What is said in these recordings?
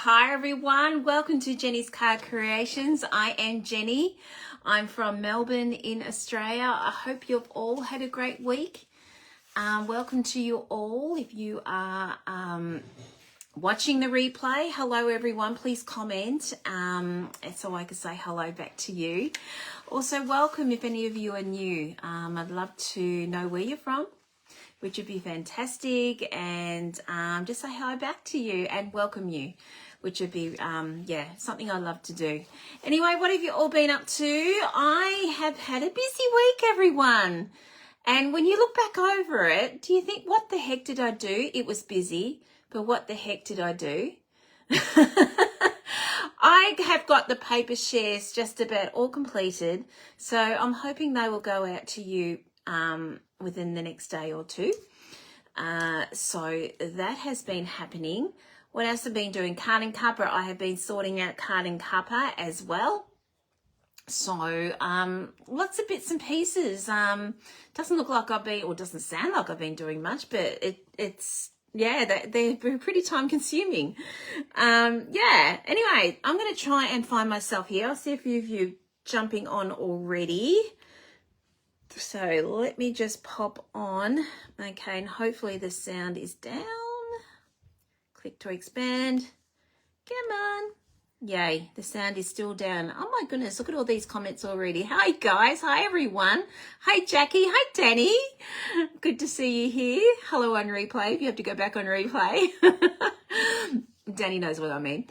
Hi everyone, welcome to Jenny's Card Creations. I am Jenny. I'm from Melbourne in Australia. I hope you've all had a great week. Welcome to you all. If you are watching the replay, hello everyone, please comment so I can say hello back to you. Also welcome if any of you are new. I'd love to know where you're from, which would be fantastic, and just say hi back to you and welcome you, which would be something I love to do. Anyway, what have you all been up to? I have had a busy week, everyone, and when you look back over it, do you think, what the heck did I do? It was busy, but what the heck did I do? I have got the paper shares just about all completed, so I'm hoping they will go out to you within the next day or two. So that has been happening. What else have I been doing? Card and Cuppa. I have been sorting out Card and Cuppa as well. So lots of bits and pieces. Doesn't look like I've been, or doesn't sound like I've been doing much, but it's they're pretty time consuming. Anyway, I'm going to try and find myself here. I'll see if you jumping on already. So let me just pop on. Okay, and hopefully the sound is down. Click to expand. Come on. Yay, the sound is still down. Oh my goodness, look at all these comments already. Hi guys, hi everyone. Hi Jackie, hi Danny. Good to see you here. Hello on replay if you have to go back on replay. Danny knows what I mean.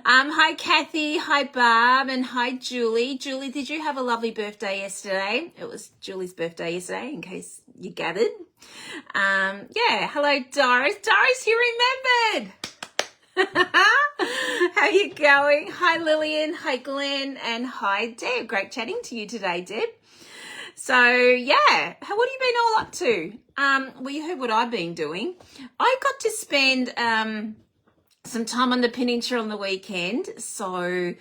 Hi Kathy, hi Barb, and hi Julie. Julie, did you have a lovely birthday yesterday? It was Julie's birthday yesterday, in case you gathered. Hello Doris. Doris, you remembered. How you going? Hi Lillian, hi Glenn, and hi Deb. Great chatting to you today, Deb. So yeah, what have you been all up to? Well, you heard what I've been doing. I got to spend some time on the peninsula on the weekend, so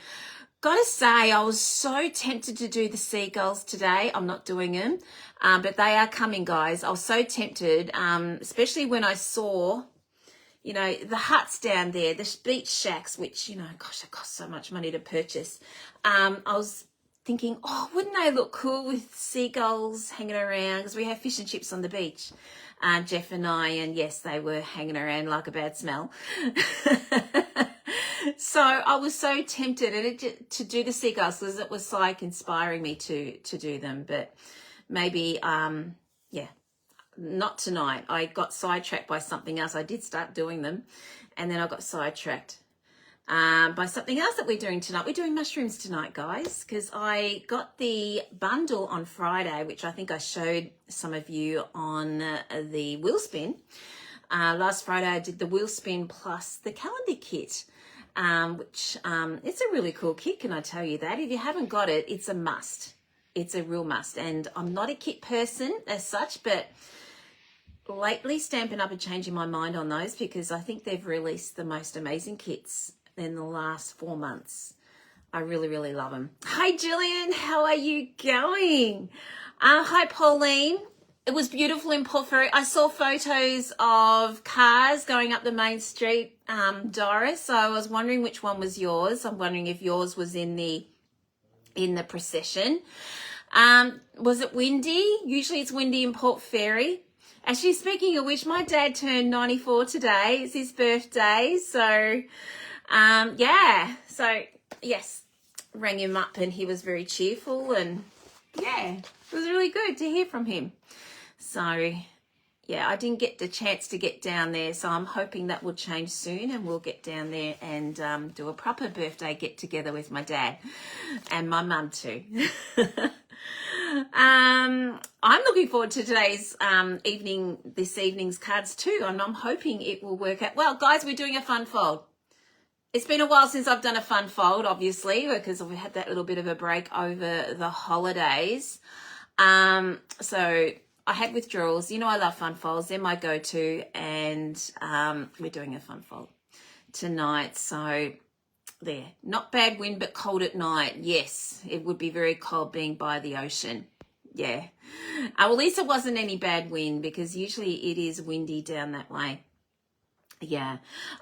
gotta say I was so tempted to do the seagulls today. I'm not doing them, but they are coming, guys. I was so tempted, especially when I saw, the huts down there, the beach shacks, which, gosh, it costs so much money to purchase. I was thinking, oh, wouldn't they look cool with seagulls hanging around? Because we have fish and chips on the beach, Jeff and I, and yes, they were hanging around like a bad smell. So I was so tempted to do the seagulls because it was like inspiring me to do them, but maybe, not tonight. I got sidetracked by something else. I did start doing them, and then I got sidetracked by something else that we're doing tonight. We're doing mushrooms tonight, guys, because I got the bundle on Friday, which I think I showed some of you on the wheel spin. Last Friday I did the wheel spin plus the calendar kit, which it's a really cool kit, can I tell you that? If you haven't got it, it's a must. It's a real must. And I'm not a kit person as such, but lately Stampin' Up! And changing my mind on those, because I think they've released the most amazing kits in the last 4 months. I really, really love them. Hi, Jillian. How are you going? Hi, Pauline. It was beautiful in Port Fairy. I saw photos of cars going up the main street, Doris. So I was wondering which one was yours. I'm wondering if yours was in the procession. Was it windy? Usually it's windy in Port Fairy. Actually, speaking of which, my dad turned 94 today. It's his birthday. So, So, yes, rang him up and he was very cheerful. And, it was really good to hear from him. So, yeah, I didn't get the chance to get down there. So I'm hoping that will change soon and we'll get down there and do a proper birthday get-together with my dad and my mum too. I'm looking forward to today's this evening's cards too, and I'm hoping it will work out well. Guys, we're doing a fun fold. It's been a while since I've done a fun fold, obviously, because we had that little bit of a break over the holidays. So I had withdrawals. I love fun folds. They're my go-to, and we're doing a fun fold tonight. So there, not bad wind, but cold at night. Yes, it would be very cold being by the ocean. Yeah. Well, at least it wasn't any bad wind, because usually it is windy down that way. Yeah.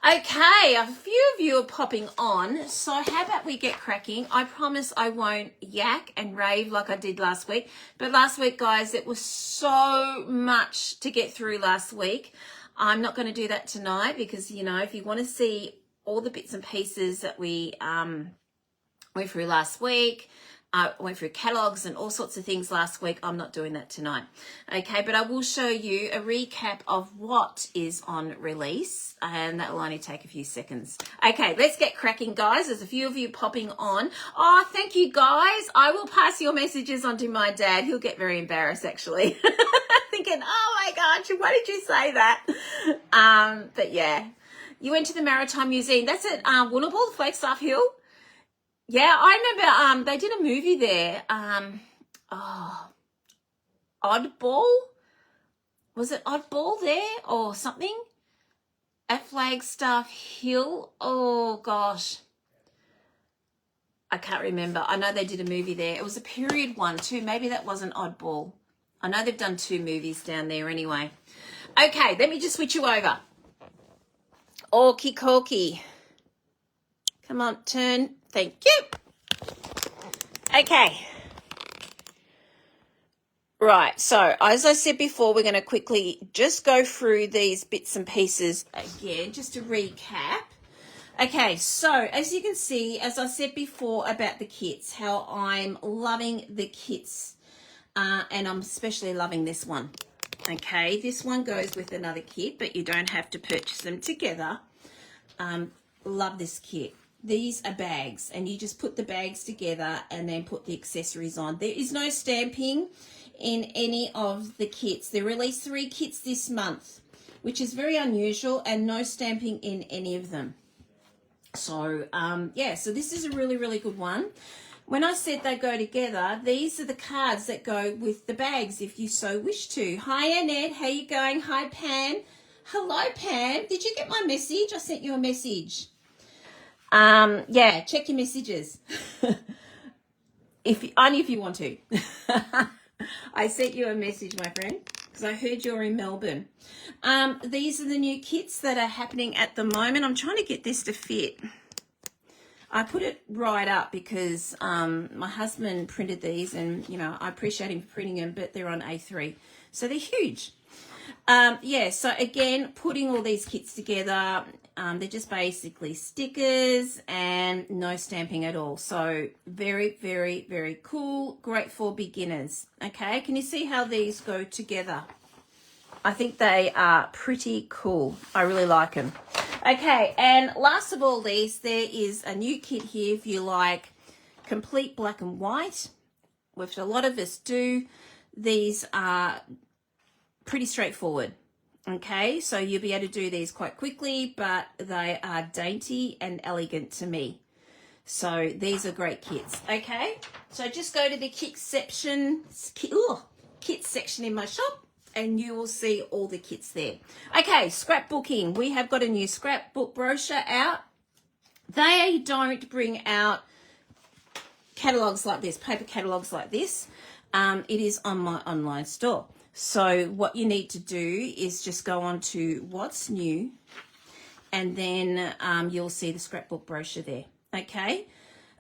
Okay, a few of you are popping on, so how about we get cracking? I promise I won't yak and rave like I did last week, but last week, guys, it was so much to get through last week. I'm not going to do that tonight because, you know, if you want to see all the bits and pieces that we went through last week, went through catalogs and all sorts of things last week, I'm not doing that tonight. Okay, but I will show you a recap of what is on release, and that will only take a few seconds. Okay, let's get cracking, guys. There's a few of you popping on. Oh, thank you, guys. I will pass your messages on to my dad. He'll get very embarrassed, actually. Thinking, oh my gosh, why did you say that? But yeah, you went to the Maritime Museum. That's at Woonable, Flagstaff Hill. Yeah, I remember they did a movie there. Oddball? Was it Oddball there or something? At Flagstaff Hill? Oh, gosh. I can't remember. I know they did a movie there. It was a period one too. Maybe that wasn't Oddball. I know they've done 2 movies down there anyway. Okay, let me just switch you over. Orky Corky. Come on, turn. Thank you. Okay. Right, so as I said before, we're going to quickly just go through these bits and pieces again, just to recap. Okay, so as you can see, as I said before about the kits, how I'm loving the kits, and I'm especially loving this one. Okay, this one goes with another kit, but you don't have to purchase them together. Love this kit. These are bags, and you just put the bags together and then put the accessories on. There is no stamping in any of the kits. They released 3 kits this month, which is very unusual, and no stamping in any of them. So, yeah, so this is a really, really good one. When I said they go together, these are the cards that go with the bags if you so wish to. Hi, Annette. How you going? Hi, Pam. Hello, Pam. Did you get my message? I sent you a message. Yeah, check your messages. Only if you want to. I sent you a message, my friend, because I heard you're in Melbourne. These are the new kits that are happening at the moment. I'm trying to get this to fit. I put it right up because my husband printed these, and, you know, I appreciate him for printing them, but they're on A3. So they're huge. Yeah, so again, putting all these kits together, they're just basically stickers and no stamping at all. So very, very, very cool. Great for beginners. Okay, can you see how these go together? I think they are pretty cool. I really like them. Okay, and last of all these, there is a new kit here if you like complete black and white, which a lot of us do. These are pretty straightforward. Okay, so you'll be able to do these quite quickly, but they are dainty and elegant to me. So these are great kits. Okay, so just go to the kit section in my shop, and you will see all the kits there. Okay, scrapbooking. We have got a new scrapbook brochure out. They don't bring out catalogs like this, paper catalogs like this. It is on my online store. So what you need to do is just go on to What's New, and then you'll see the scrapbook brochure there. Okay.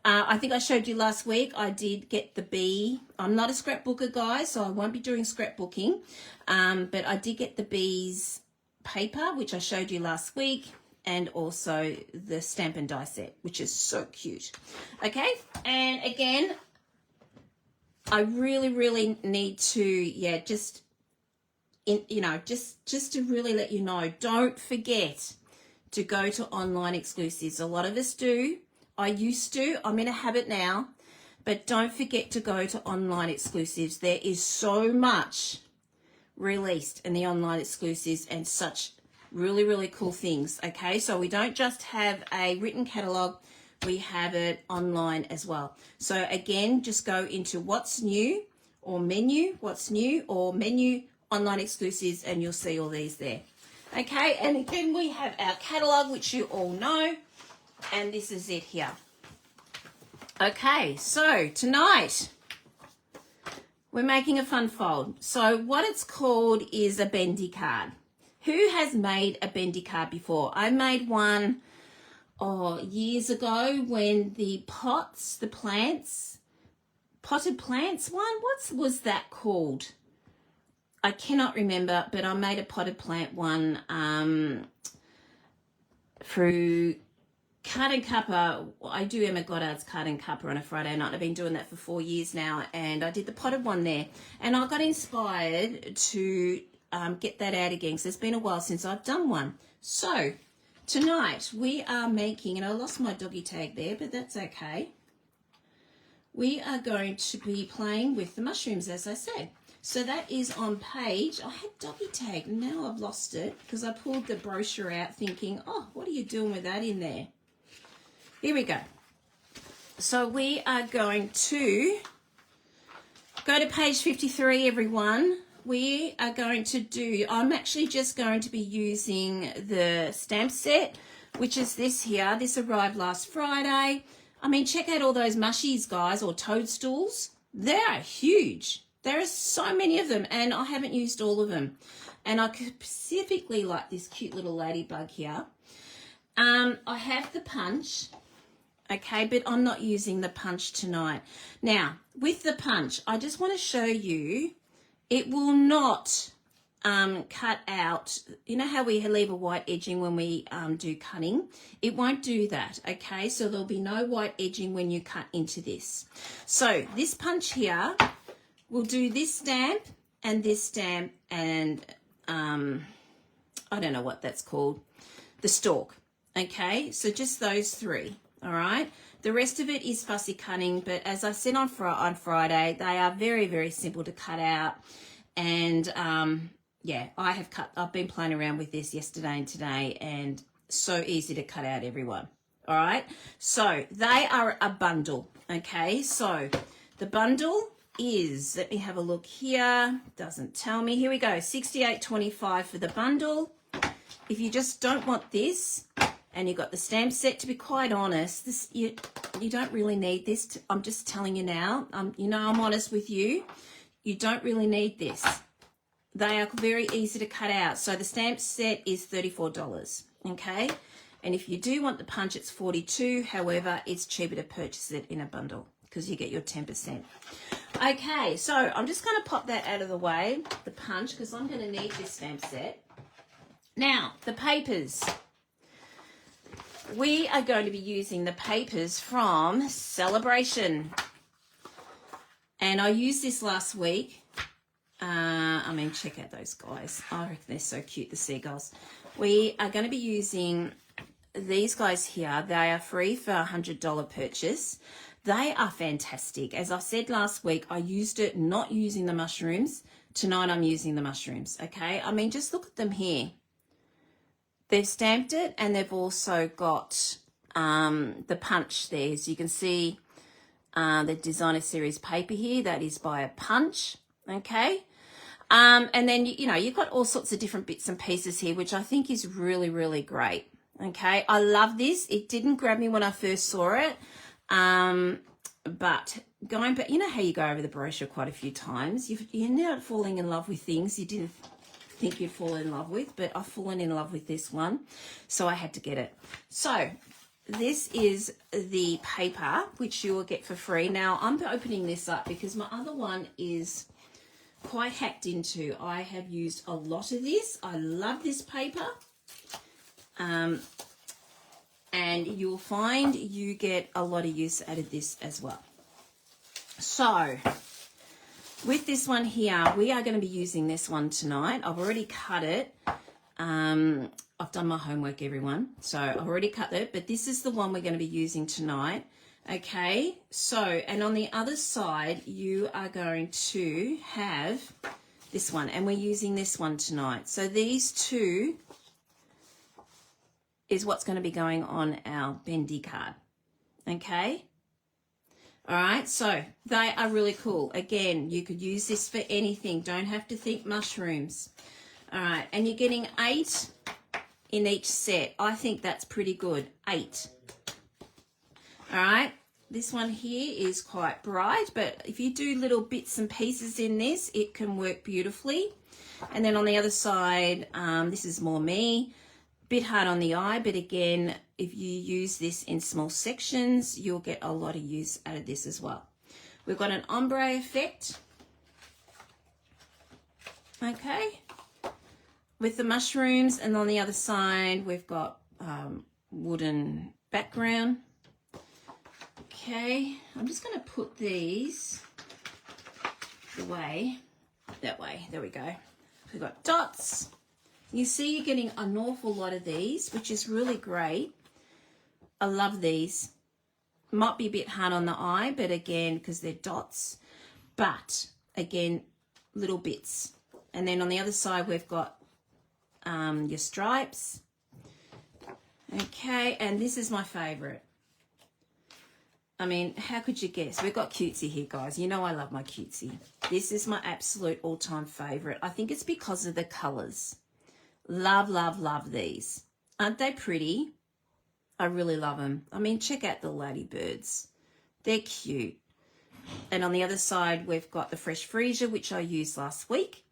I think I showed you last week, I did get the bee. I'm not a scrapbooker, guys, so I won't be doing scrapbooking. But I did get the bees paper, which I showed you last week, and also the stamp and die set, which is so cute. Okay. And again, I really, really need to, yeah, just to really let you know, don't forget to go to online exclusives. A lot of us do. I used to. I'm in a habit now. But don't forget to go to online exclusives. There is so much released in the online exclusives and such really, really cool things. Okay, so we don't just have a written catalogue. We have it online as well. So again, just go into What's New or Menu, What's New or Menu, online exclusives, and you'll see all these there. Okay, and again, we have our catalogue, which you all know, and this is it here. Okay, so tonight we're making a fun fold. So what it's called is a bendy card. Who has made a bendy card before? I made one years ago when the potted plants one, what was that called? I cannot remember, but I made a potted plant one through Card and Cuppa. I do Emma Goddard's Card and Cuppa on a Friday night. I've been doing that for 4 years now, and I did the potted one there, and I got inspired to get that out again, because it's been a while since I've done one. So tonight we are making, and I lost my doggy tag there, but that's okay. We are going to be playing with the mushrooms, as I said. So that is on page, I had doggy tag, now I've lost it because I pulled the brochure out thinking, oh, what are you doing with that in there? Here we go. So we are going to go to page 53, everyone. We are going to do, I'm actually just going to be using the stamp set, which is this here. This arrived last Friday. I mean, check out all those mushies, guys, or toadstools. They are huge. There are so many of them, and I haven't used all of them. And I specifically like this cute little ladybug here. I have the punch, okay, but I'm not using the punch tonight. Now, with the punch, I just want to show you, it will not cut out, you know how we leave a white edging when we do cutting? It won't do that, okay? So there'll be no white edging when you cut into this. So this punch here, we'll do this stamp and I don't know what that's called, the stalk, okay? So just those three, all right? The rest of it is fussy cutting, but as I said on Friday, they are very, very simple to cut out. And yeah, I've been playing around with this yesterday and today, and so easy to cut out, everyone, all right? So they are a bundle, okay? So the bundle is, let me have a look here, doesn't tell me, here we go, $68.25 for the bundle. If you just don't want this and you've got the stamp set, to be quite honest, this you don't really need this. I'm just telling you now, you know, I'm honest with you, you don't really need this. They are very easy to cut out. So the stamp set is $34, okay? And if you do want the punch, it's $42. However, it's cheaper to purchase it in a bundle because you get your 10%. Okay, so I'm just going to pop that out of the way, the punch, because I'm going to need this stamp set. Now, the papers. We are going to be using the papers from Celebration. And I used this last week. I mean, check out those guys. I reckon they're so cute, the seagulls. We are going to be using these guys here. They are free for a $100 purchase. They are fantastic. As I said last week, I used it not using the mushrooms. Tonight I'm using the mushrooms, okay? I mean, just look at them here. They've stamped it, and they've also got the punch there. So you can see the designer series paper here. That is by a punch, okay? And then, you know, you've got all sorts of different bits and pieces here, which I think is really, really great, okay? I love this. It didn't grab me when I first saw it. But going back, you know how you go over the brochure quite a few times. You're now falling in love with things you didn't think you'd fall in love with, but I've fallen in love with this one, so I had to get it. So this is the paper, which you will get for free. Now, I'm opening this up because my other one is quite hacked into. I have used a lot of this. I love this paper. And you'll find you get a lot of use out of this as well. So with this one here, we are going to be using this one tonight. I've already cut it. I've done my homework, everyone. So I've already cut it, but this is the one we're going to be using tonight. Okay, so, and on the other side, you are going to have this one, and we're using this one tonight. So these two is what's going to be going on our bendy card, okay? All right, so they are really cool. Again, you could use this for anything. Don't have to think mushrooms. All right, and you're getting 8 in each set. I think that's pretty good, 8. All right, this one here is quite bright, but if you do little bits and pieces in this, it can work beautifully. And then on the other side, this is more me. Bit hard on the eye, but again, if you use this in small sections, you'll get a lot of use out of this as well. We've got an ombre effect. Okay. With the mushrooms, and on the other side, we've got wooden background. Okay, I'm just going to put these away. That way, there we go. We've got dots. You see you're getting an awful lot of these, which is really great. I love these. Might be a bit hard on the eye, but again, because they're dots. But again, little bits. And then on the other side, we've got your stripes. Okay, and this is my favorite. I mean, how could you guess? We've got cutesy here, guys. You know I love my cutesy. This is my absolute all-time favorite. I think it's because of the colors. Love, love, love these. Aren't they pretty? I really love them. I mean, check out the ladybirds. They're cute. And on the other side, we've got the Fresh Freesia, which I used last week.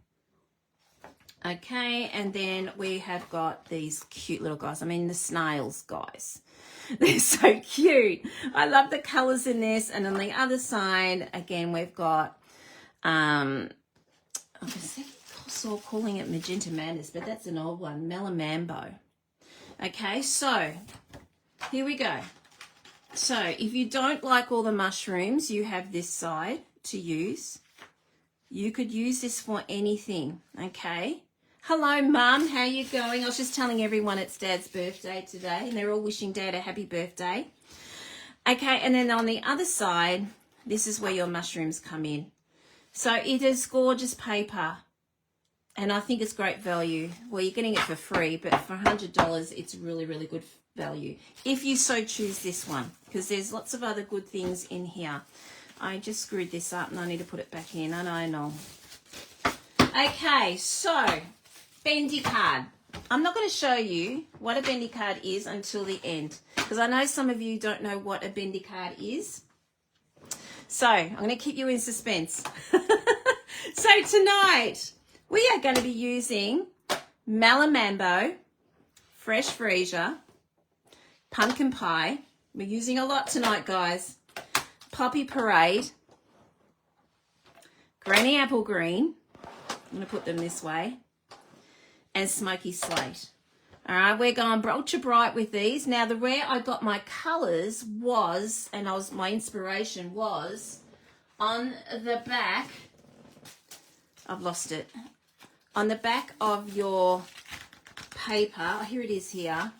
Okay, and then we have got these cute little guys. I mean, the snails, guys. They're so cute. I love the colours in this. And on the other side, again, we've got, I was calling it Magenta Madness, but that's an old one, Melamambo. Okay, so here we go. So if you don't like all the mushrooms, you have this side to use. You could use this for anything, okay? Hello, Mum. How you going? I was just telling everyone it's Dad's birthday today, and they're all wishing Dad a happy birthday. Okay, and then on the other side, this is where your mushrooms come in. So it is gorgeous paper, and I think it's great value. Well, you're getting it for free, but for $100, it's really, really good value. If you so choose this one, because there's lots of other good things in here. I just screwed this up, and I need to put it back in. I know. Okay, so bendy card. I'm not going to show you what a bendy card is until the end, because I know some of you don't know what a bendy card is. So I'm going to keep you in suspense. So tonight we are going to be using Melamambo, Fresh Freesia, Pumpkin Pie. We're using a lot tonight, guys. Poppy Parade, Granny Apple Green. I'm going to put them this way. And Smoky Slate. All right, we're going ultra bright with these. Now, where I got my colours was, and my inspiration was on the back. I've lost it. On the back of your paper, here it is here.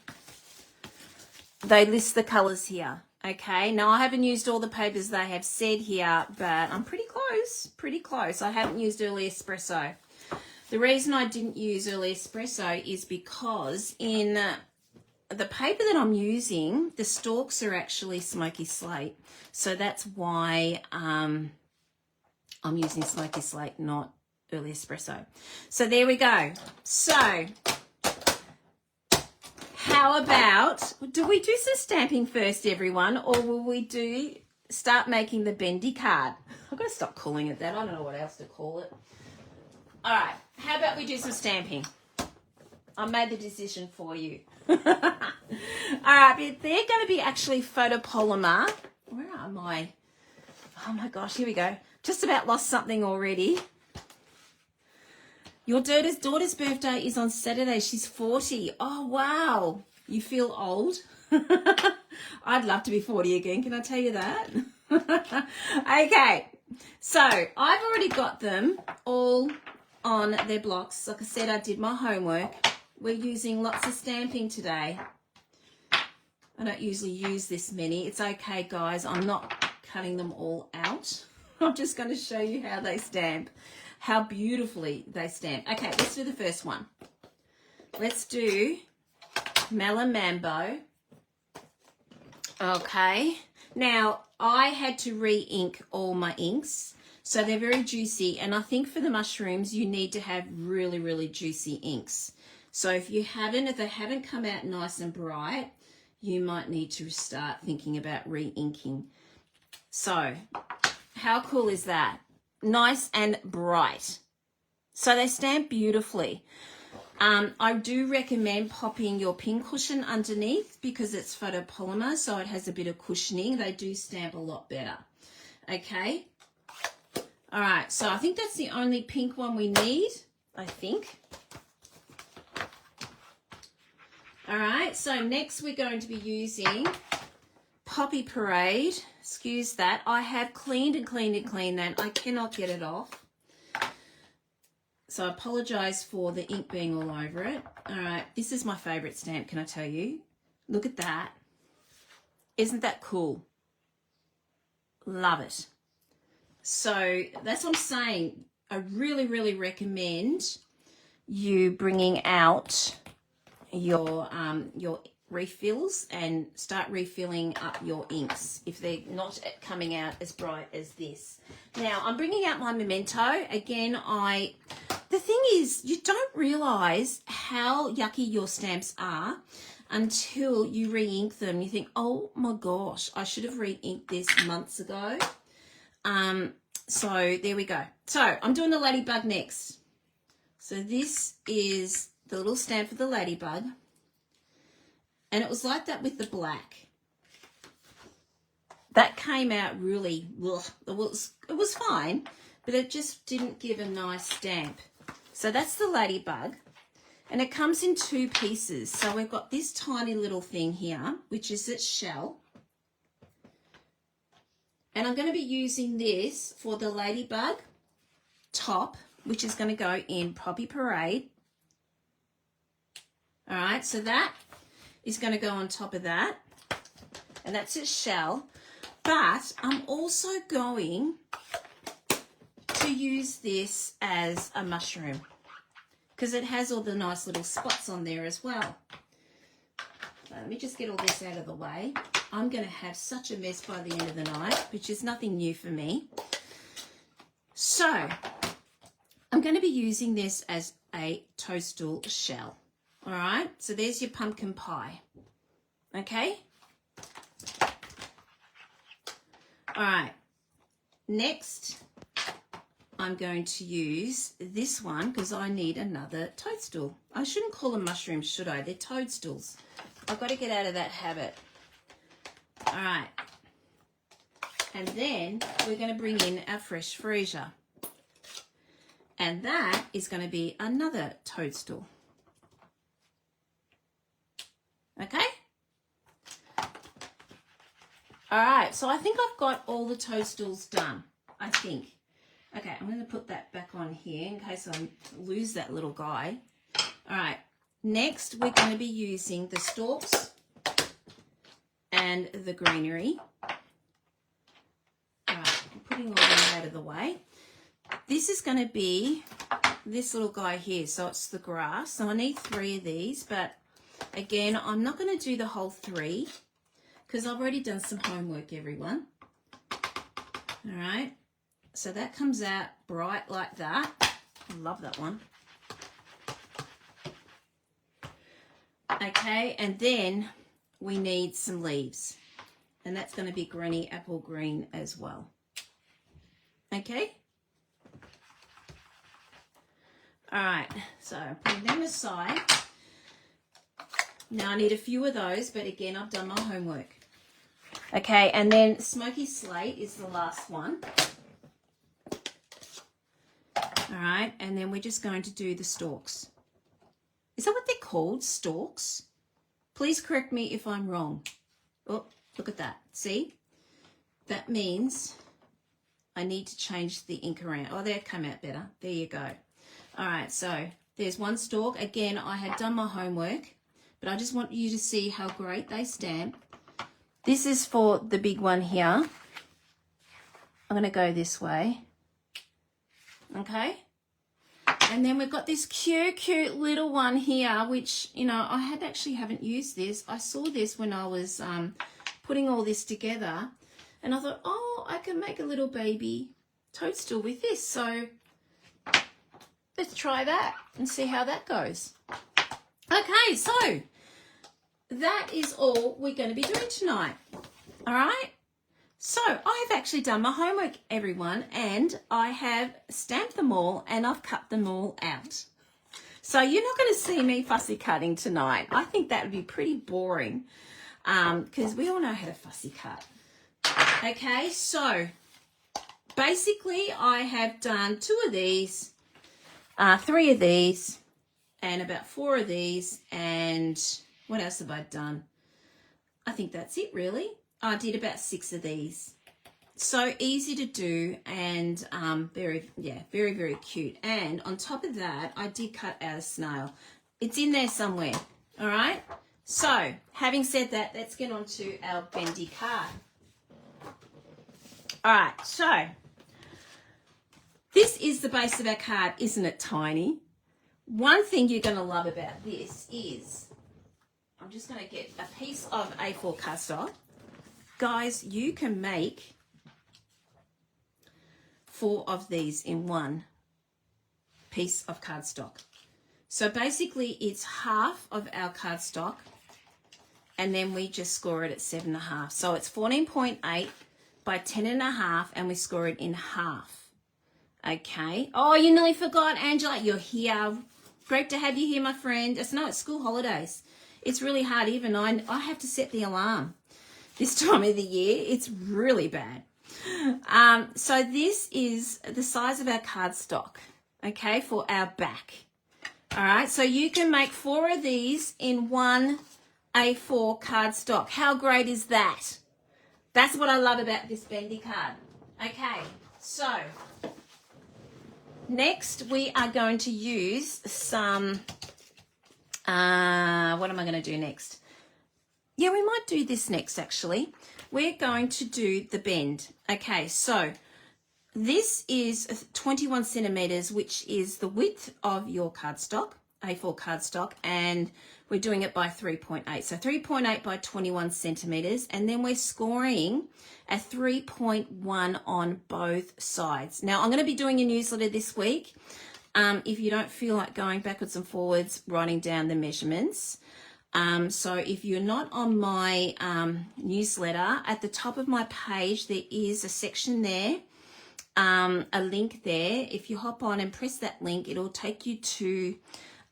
They list the colours here. Okay, now I haven't used all the papers they have said here, but I'm pretty close. I haven't used Early Espresso. The reason I didn't use Early Espresso is because in the paper that I'm using, the stalks are actually Smoky Slate. So that's why I'm using Smoky Slate, not Early Espresso. So there we go. So how about, do we do some stamping first, everyone, or will we start making the bendy card? I've got to stop calling it that. I don't know what else to call it. All right, how about we do some stamping? I made the decision for you. All right, but they're going to be actually photopolymer. Where am I? Oh my gosh, here we go. Just about lost something already. Your daughter's birthday is on Saturday. She's 40. Oh, wow. You feel old? I'd love to be 40 again. Can I tell you that? Okay. So I've already got them all on their blocks. Like I said, I did my homework. We're using lots of stamping today. I don't usually use this many. It's okay, guys. I'm not cutting them all out. I'm just going to show you how they stamp. How beautifully they stamp. Okay, let's do the first one. Let's do Melamambo. Okay. Now, I had to re-ink all my inks, so they're very juicy. And I think for the mushrooms, you need to have really, really juicy inks. So if they haven't come out nice and bright, you might need to start thinking about re-inking. So, how cool is that? Nice and bright. So they stamp beautifully. I do recommend popping your pin cushion underneath because it's photopolymer, so it has a bit of cushioning. They do stamp a lot better. Okay. All right, so I think that's the only pink one we need, I think. All right, so next we're going to be using Poppy Parade. Excuse that. I have cleaned and cleaned and cleaned that. I cannot get it off. So I apologise for the ink being all over it. All right, this is my favourite stamp, can I tell you? Look at that. Isn't that cool? Love it. So that's what I'm saying. I really, really recommend you bringing out your refills and start refilling up your inks if they're not coming out as bright as this. Now I'm bringing out my Memento again. The thing is, you don't realize how yucky your stamps are until you re-ink them. You think, oh my gosh, I should have re-inked this months ago. So there we go. So I'm doing the ladybug next. So this is the little stamp for the ladybug. And it was like that with the black. That came out really, ugh. It was fine, but it just didn't give a nice stamp. So that's the ladybug. And it comes in two pieces. So we've got this tiny little thing here, which is its shell. And I'm going to be using this for the ladybug top, which is going to go in Poppy Parade. All right, so that is going to go on top of that. And that's its shell. But I'm also going to use this as a mushroom because it has all the nice little spots on there as well. Let me just get all this out of the way. I'm going to have such a mess by the end of the night, which is nothing new for me. So I'm going to be using this as a toadstool shell. All right, so there's your pumpkin pie. Okay. All right, next I'm going to use this one because I need another toadstool. I shouldn't call them mushrooms, should I? They're toadstools. I've got to get out of that habit. All right. And then we're going to bring in our fresh freesia. And that is going to be another toadstool. Okay? All right, so I think I've got all the toadstools done, I think. Okay, I'm going to put that back on here in case I lose that little guy. All right, next we're going to be using the stalks and the greenery. All right, I'm putting all that out of the way. This is going to be this little guy here, so it's the grass. So I need 3 of these, but again, I'm not going to do the whole 3 because I've already done some homework, everyone. All right, so that comes out bright like that. I love that one. Okay, and then we need some leaves, and that's going to be Granny Apple Green as well. Okay. All right, so putting them aside. Now I need a few of those, but again, I've done my homework. Okay, and then Smoky Slate is the last one. All right, and then we're just going to do the stalks. Is that what they're called, stalks? Please correct me if I'm wrong. Oh, look at that. See? That means I need to change the ink around. Oh, that come out better. There you go. All right, so there's one stalk. Again, I had done my homework, but I just want you to see how great they stamp. This is for the big one here. I'm going to go this way. Okay. And then we've got this cute little one here, which, you know, I haven't used this. I saw this when I was putting all this together, and I thought, oh, I can make a little baby toadstool with this. So let's try that and see how that goes. Okay, so that is all we're going to be doing tonight. All right? So I've actually done my homework, everyone, and I have stamped them all and I've cut them all out. So you're not going to see me fussy cutting tonight. I think that would be pretty boring because we all know how to fussy cut. Okay, so basically I have done 2 of these, 3 of these, and about 4 of these, and what else have I done? I think that's it really. I did about 6 of these. So easy to do and very, very cute. And on top of that, I did cut out a snail. It's in there somewhere, all right? So having said that, let's get on to our bendy card. All right, so this is the base of our card. Isn't it tiny? One thing you're going to love about this is, I'm just going to get a piece of A4 cardstock. Guys, you can make 4 of these in one piece of cardstock. So basically it's half of our cardstock and then we just score it at 7.5. So it's 14.8 by 10.5 and we score it in half. Okay. Oh, you nearly forgot, Angela. You're here. Great to have you here, my friend. It's school holidays. It's really hard. Even I have to set the alarm this time of the year. It's really bad. So this is the size of our cardstock, okay, for our back. All right, so you can make 4 of these in one A4 cardstock. How great is that? That's what I love about this bendy card. Okay, so next we are going to use some, what am I going to do next? Yeah, we might do this next actually. We're going to do the bend. Okay, so this is 21 centimeters, which is the width of your cardstock, A4 cardstock, and we're doing it by 3.8. So 3.8 by 21 centimeters, and then we're scoring a 3.1 on both sides. Now, I'm going to be doing a newsletter this week. If you don't feel like going backwards and forwards, writing down the measurements. So if you're not on my newsletter, at the top of my page, there is a section there, a link there. If you hop on and press that link, it'll take you to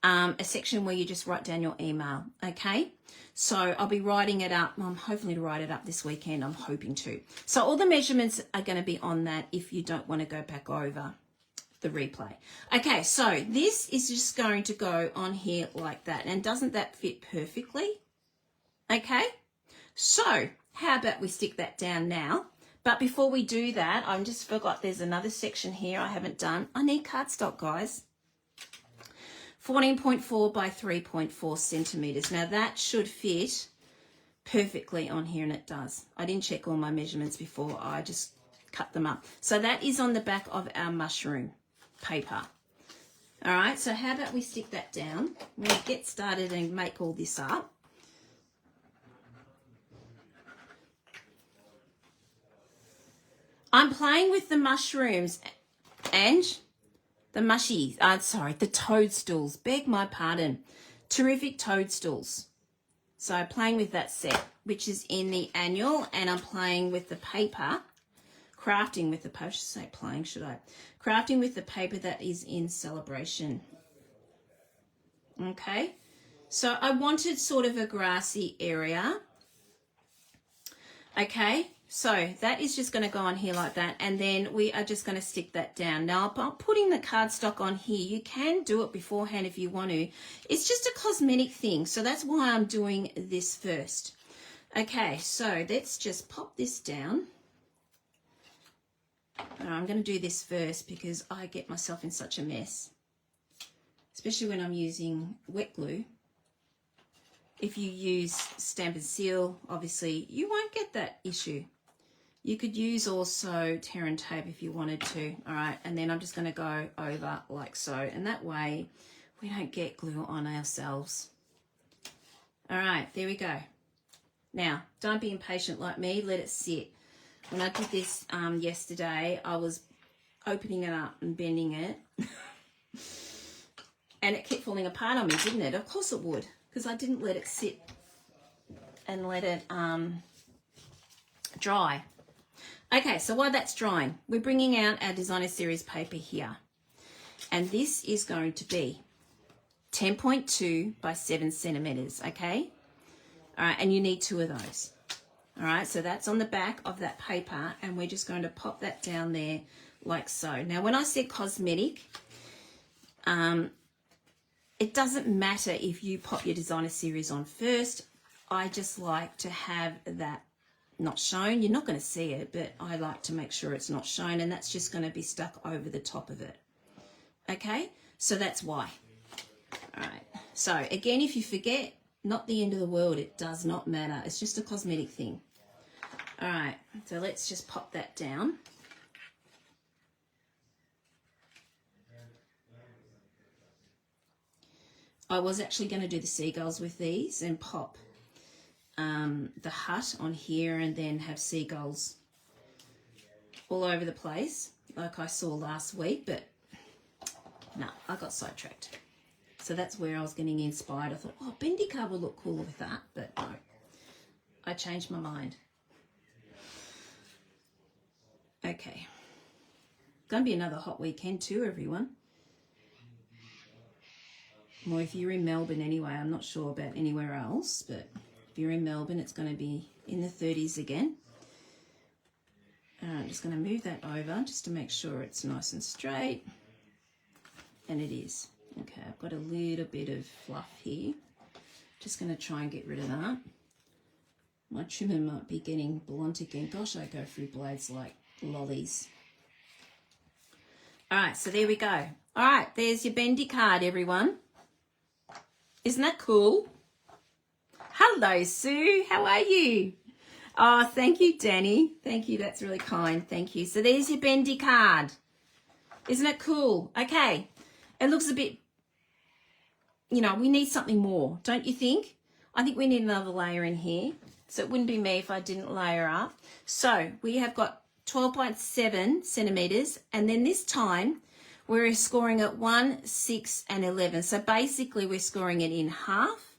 a section where you just write down your email, okay? So I'll be writing it up. I'm hopefully to write it up this weekend. I'm hoping to. So all the measurements are going to be on that if you don't want to go back over the replay. Okay, so this is just going to go on here like that. And doesn't that fit perfectly? Okay, so how about we stick that down now? But before we do that, I just forgot there's another section here I haven't done. I need cardstock, guys. 14.4 by 3.4 centimeters. Now that should fit perfectly on here, and it does. I didn't check all my measurements before. I just cut them up. So that is on the back of our mushroom paper. All right, so how about we stick that down? We'll get started and make all this up. I'm playing with the mushrooms, Ange. The mushies, the toadstools, beg my pardon. Terrific toadstools. So I'm playing with that set, which is in the annual, and I'm playing with the paper, crafting with the paper, I should say playing, should I? Crafting with the paper that is in Celebration. Okay, so I wanted sort of a grassy area. Okay, so that is just going to go on here like that, and then we are just going to stick that down. Now, I'm putting the cardstock on here. You can do it beforehand if you want to. It's just a cosmetic thing, so that's why I'm doing this first. Okay, so let's just pop this down. I'm going to do this first because I get myself in such a mess, especially when I'm using wet glue. If you use Stamp and Seal, obviously you won't get that issue. You could use also tear and tape if you wanted to. All right, and then I'm just going to go over like so, and that way we don't get glue on ourselves. All right, there we go. Now, don't be impatient like me. Let it sit. When I did this yesterday, I was opening it up and bending it, and it kept falling apart on me, didn't it? Of course it would, because I didn't let it sit and let it dry. Okay, so while that's drying, we're bringing out our designer series paper here. And this is going to be 10.2 by 7 centimeters, okay? All right, and you need 2 of those. All right, so that's on the back of that paper, and we're just going to pop that down there like so. Now, when I said cosmetic, it doesn't matter if you pop your designer series on first. I just like to have that not shown. You're not going to see it, but I like to make sure it's not shown, and that's just going to be stuck over the top of it. Okay, so that's why. All right, so again, if you forget, not the end of the world. It does not matter. It's just a cosmetic thing. All right, so let's just pop that down. I was actually going to do the seagulls with these and pop the hut on here and then have seagulls all over the place like I saw last week, but no, I got sidetracked. So that's where I was getting inspired. I thought, oh, bendy card will look cool with that, but no, I changed my mind. Okay, gonna be another hot weekend too, everyone. Well, if you're in Melbourne anyway, I'm not sure about anywhere else, but if you're in Melbourne, it's going to be in the 30s again. I'm just going to move that over just to make sure it's nice and straight. And it is. Okay, I've got a little bit of fluff here. Just going to try and get rid of that. My trimmer might be getting blunt again. Gosh, I go through blades like lollies. All right, so there we go. All right, there's your bendy card, everyone. Isn't that cool? Hello, Sue. How are you? Oh, thank you, Danny. Thank you. That's really kind. Thank you. So there's your bendy card. Isn't it cool? Okay. It looks a bit, you know, we need something more, don't you think? I think we need another layer in here. So it wouldn't be me if I didn't layer up. So we have got 12.7 centimeters. And then this time, we're scoring at 1, 6, and 11. So basically we're scoring it in half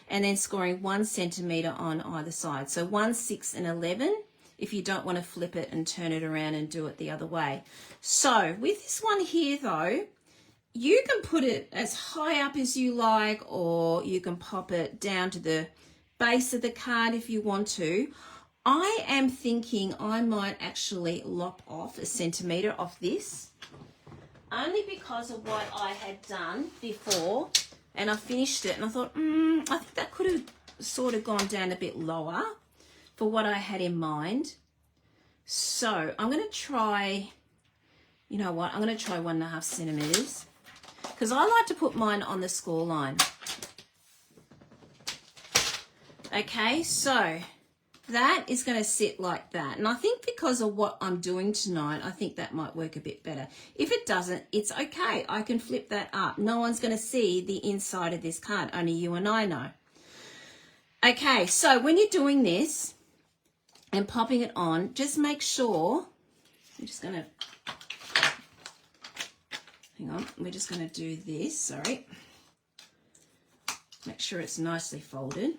and then scoring 1 centimeter on either side. So 1, 6, and 11 if you don't want to flip it and turn it around and do it the other way. So with this one here though, you can put it as high up as you like, or you can pop it down to the base of the card if you want to. I am thinking I might actually lop off 1 centimeter off this, only because of what I had done before, and I finished it and I thought, I think that could have sort of gone down a bit lower for what I had in mind. So I'm going to try, you know what, I'm going to try 1.5 centimeters because I like to put mine on the score line. Okay, so that is going to sit like that. And I think because of what I'm doing tonight, I think that might work a bit better. If it doesn't, it's okay. I can flip that up. No one's going to see the inside of this card. Only you and I know. Okay, so when you're doing this and popping it on, just make sure, I'm just going to, hang on, we're just going to do this, sorry. Make sure it's nicely folded.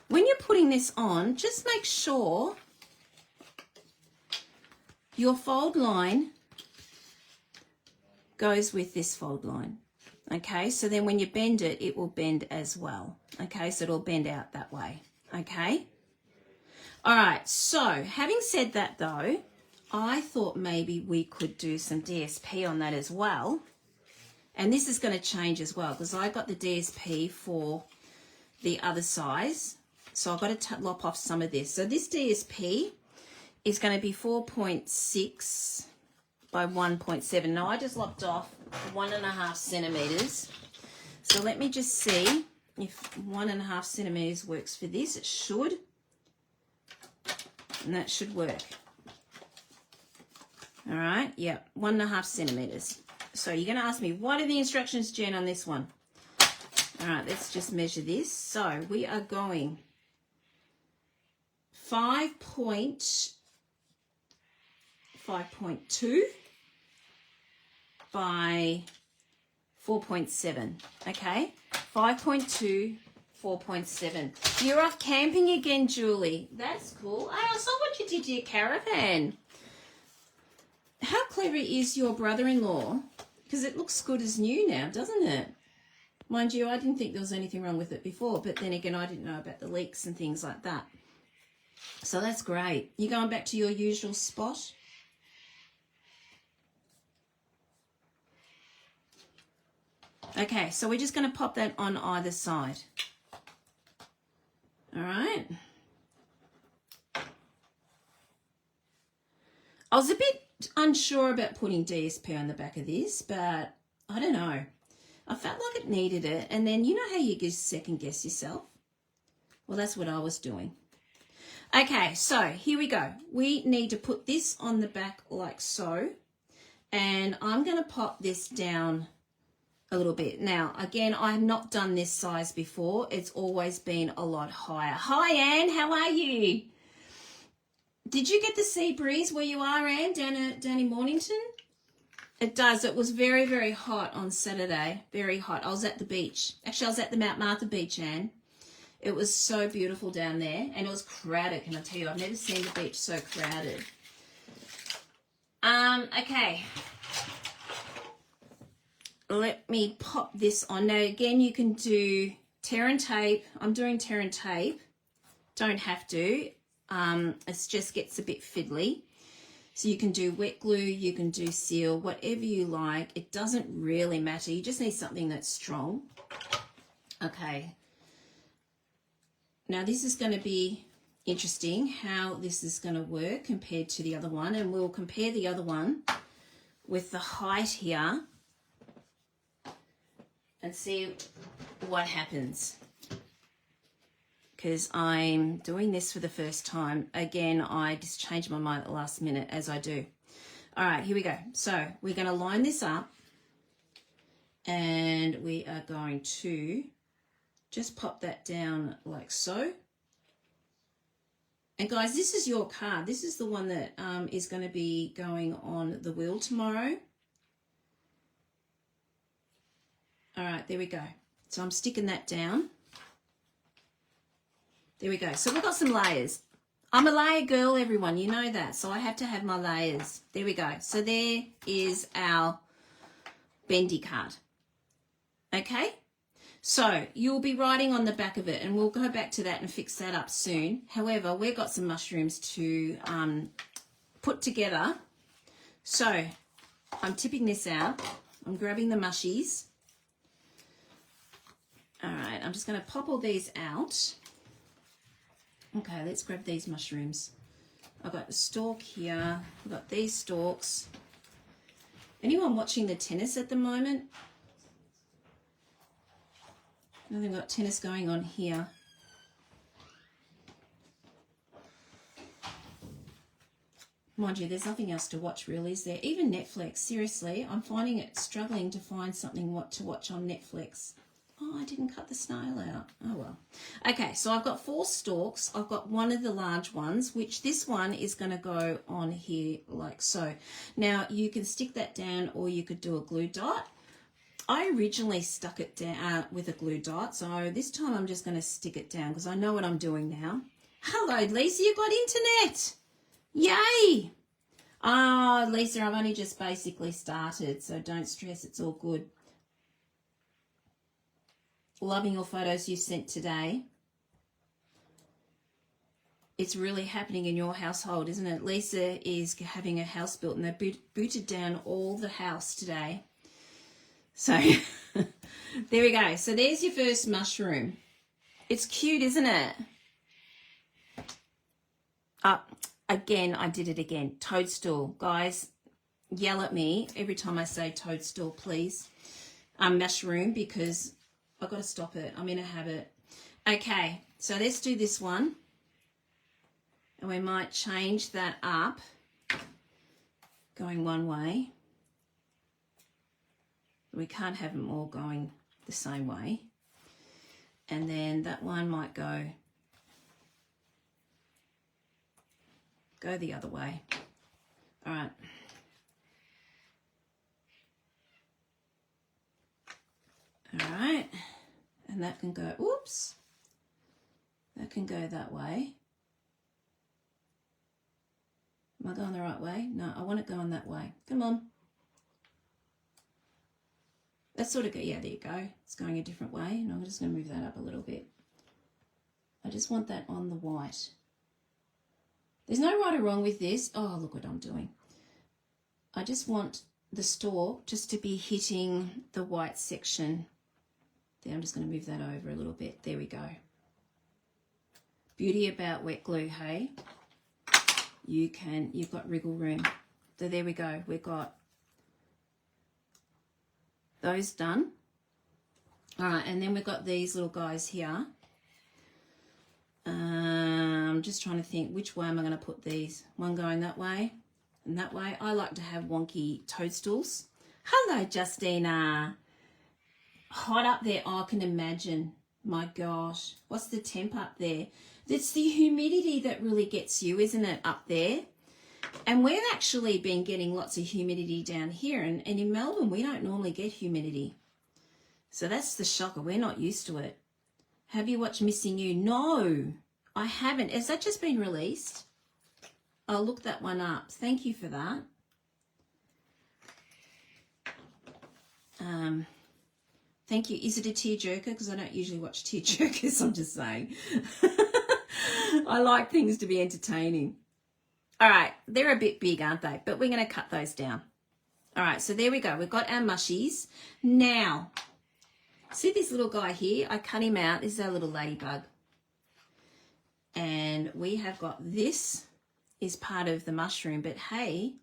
When you're putting this on, just make sure your fold line goes with this fold line. Okay, so then when you bend it, it will bend as well. Okay, so it'll bend out that way. Okay. All right, so having said that though, I thought maybe we could do some DSP on that as well. And this is going to change as well because I got the DSP for the other size. So I've got to lop off some of this. So this DSP is going to be 4.6 by 1.7. Now I just lopped off 1.5 centimeters. So let me just see if 1.5 centimeters works for this. It should. And that should work. All right, yeah, 1.5 centimeters. So you're going to ask me, what are the instructions, Jen, on this one? All right, let's just measure this. So we are going 5.2 by 4.7, okay? 5.2, 4.7. You're off camping again, Julie. That's cool. I saw what you did to your caravan. How clever is your brother-in-law? Because it looks good as new now, doesn't it? Mind you, I didn't think there was anything wrong with it before, but then again, I didn't know about the leaks and things like that. So that's great. You're going back to your usual spot? Okay, so we're just going to pop that on either side. All right. I was a bit unsure about putting DSP on the back of this, but I don't know. I felt like it needed it. And then you know how you just second guess yourself? Well, that's what I was doing. Okay, so here we go. We need to put this on the back like so. And I'm going to pop this down a little bit. Now, again, I have not done this size before. It's always been a lot higher. Hi, Anne. How are you? Did you get the sea breeze where you are, Anne, down in Mornington? It does. It was very, very hot on Saturday. Very hot. I was at the beach. Actually, I was at the Mount Martha beach, Anne. It was so beautiful down there. And it was crowded, can I tell you? I've never seen the beach so crowded. Okay. Let me pop this on. Now, again, you can do tear and tape. I'm doing tear and tape. Don't have to. It just gets a bit fiddly. So you can do wet glue, you can do seal, whatever you like. It doesn't really matter. You just need something that's strong. Okay. Now this is going to be interesting how this is going to work compared to the other one. And we'll compare the other one with the height here and see what happens. Because I'm doing this for the first time. Again, I just changed my mind at the last minute, as I do. All right, here we go. So we're going to line this up. And we are going to just pop that down like so. And guys, this is your card. This is the one that is going to be going on the wheel tomorrow. All right, there we go. So I'm sticking that down. There we go. So we've got some layers. I'm a layer girl, everyone. You know that. So I have to have my layers. There we go. So there is our bendy card. Okay. So you'll be writing on the back of it, and we'll go back to that and fix that up soon. However, we've got some mushrooms to put together. So I'm tipping this out. I'm grabbing the mushies. All right. I'm just going to pop all these out. Okay, let's grab these mushrooms. I've got the stalk here. I've got these stalks. Anyone watching the tennis at the moment? I think we've got tennis going on here. Mind you, there's nothing else to watch really, is there? Even Netflix, seriously, I'm finding it struggling to find something to watch on Netflix. Oh, I didn't cut the snail out. Oh, well. Okay, so I've got 4 stalks. I've got one of the large ones, which this one is going to go on here like so. Now, you can stick that down or you could do a glue dot. I originally stuck it down with a glue dot, so this time I'm just going to stick it down because I know what I'm doing now. Hello, Lisa, you got internet. Yay. Oh, Lisa, I've only just basically started, so don't stress. It's all good. Loving your photos you sent today. It's really happening in your household, isn't it? Lisa is having a house built and they booted down all the house today. So there we go. So there's your first mushroom. It's cute, isn't it? Again, I did it again. Toadstool. Guys, yell at me every time I say toadstool, please. Mushroom, because I've got to stop it. I'm in a habit. Okay, so let's do this one. And we might change that up, going one way. We can't have them all going the same way. And then that one might go the other way. All right. All right. And that can go, oops, that can go that way. Am I going the right way? No, I want it going that way. Come on. That's sort of good. Yeah, there you go. It's going a different way. And I'm just going to move that up a little bit. I just want that on the white. There's no right or wrong with this. Oh, look what I'm doing. I just want the stalk just to be hitting the white section. There, I'm just going to move that over a little bit. There we go. Beauty about wet glue, hey? You've got wriggle room. So there we go. We've got those done. All right, and then we've got these little guys here. I'm just trying to think which way am I going to put these. One going that way and that way. I like to have wonky toadstools. Hello, Justina. Hot up there. Oh, I can imagine. My gosh. What's the temp up there? It's the humidity that really gets you, isn't it, up there? And we've actually been getting lots of humidity down here. And in Melbourne, we don't normally get humidity. So that's the shocker. We're not used to it. Have you watched Missing You? No, I haven't. Has that just been released? I'll look that one up. Thank you for that. Thank you. Is it a tearjerker? Because I don't usually watch tearjerkers, I'm just saying. I like things to be entertaining. All right, they're a bit big, aren't they? But we're going to cut those down. All right, so there we go. We've got our mushies. Now, see this little guy here? I cut him out. This is our little ladybug. And we have got this is part of the mushroom. But, hey,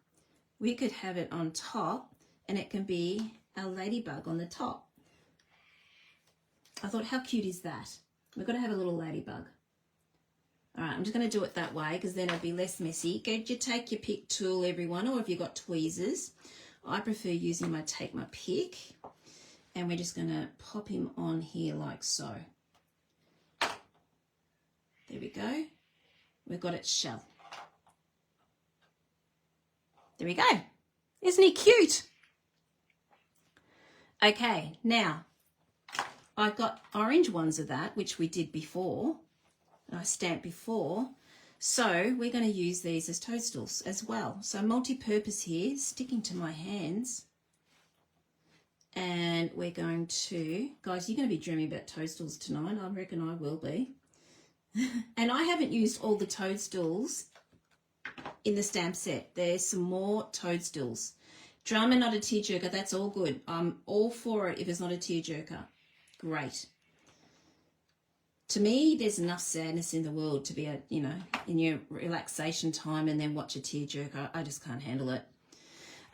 we could have it on top and it can be our ladybug on the top. I thought, how cute is that? We've got to have a little ladybug. All right, I'm just going to do it that way because then it'll be less messy. Go, you take your pick tool, everyone, or if you've got tweezers. I prefer using my take my pick. And we're just going to pop him on here like so. There we go. We've got its shell. There we go. Isn't he cute? Okay, now I've got orange ones of that, which we did before. I stamped before. So we're going to use these as toadstools as well. So multi-purpose here, sticking to my hands. And we're going to, guys, you're going to be dreaming about toadstools tonight. I reckon I will be. And I haven't used all the toadstools in the stamp set. There's some more toadstools. Drama, not a tearjerker. That's all good. I'm all for it if it's not a tearjerker. Great. To me, there's enough sadness in the world to be, in your relaxation time and then watch a tearjerker. I just can't handle it.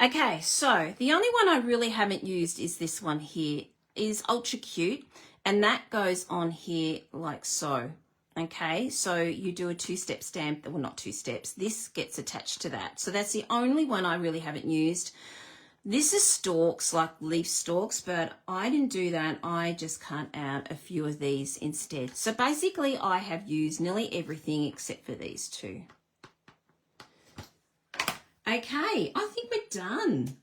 Okay, so the only one I really haven't used is this one here. Is ultra cute, and that goes on here like so. Okay, so you do a two-step stamp. Well, not two steps. This gets attached to that. So that's the only one I really haven't used. This is stalks, like leaf stalks, but I didn't do that. I just cut out a few of these instead. So basically, I have used nearly everything except for these two. Okay, I think we're done.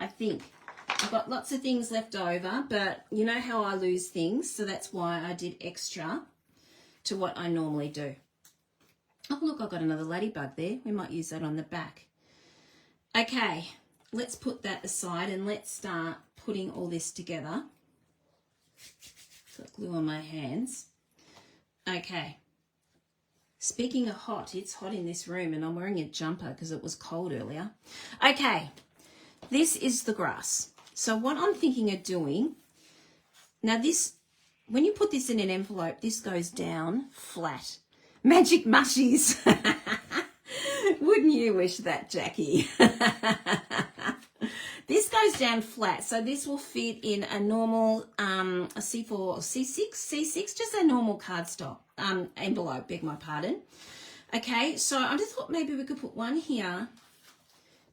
I think. I've got lots of things left over, but you know how I lose things, so that's why I did extra to what I normally do. Oh, look, I've got another ladybug there. We might use that on the back. Okay, let's put that aside and let's start putting all this together. Got glue on my hands. Okay. Speaking of hot, it's hot in this room and I'm wearing a jumper because it was cold earlier. Okay, this is the grass. So what I'm thinking of doing, now this, when you put this in an envelope, this goes down flat. Magic mushies. Wouldn't you wish that, Jackie? This goes down flat, so this will fit in a normal a C4 or C6, just a normal cardstock envelope, beg my pardon. Okay, so I just thought maybe we could put one here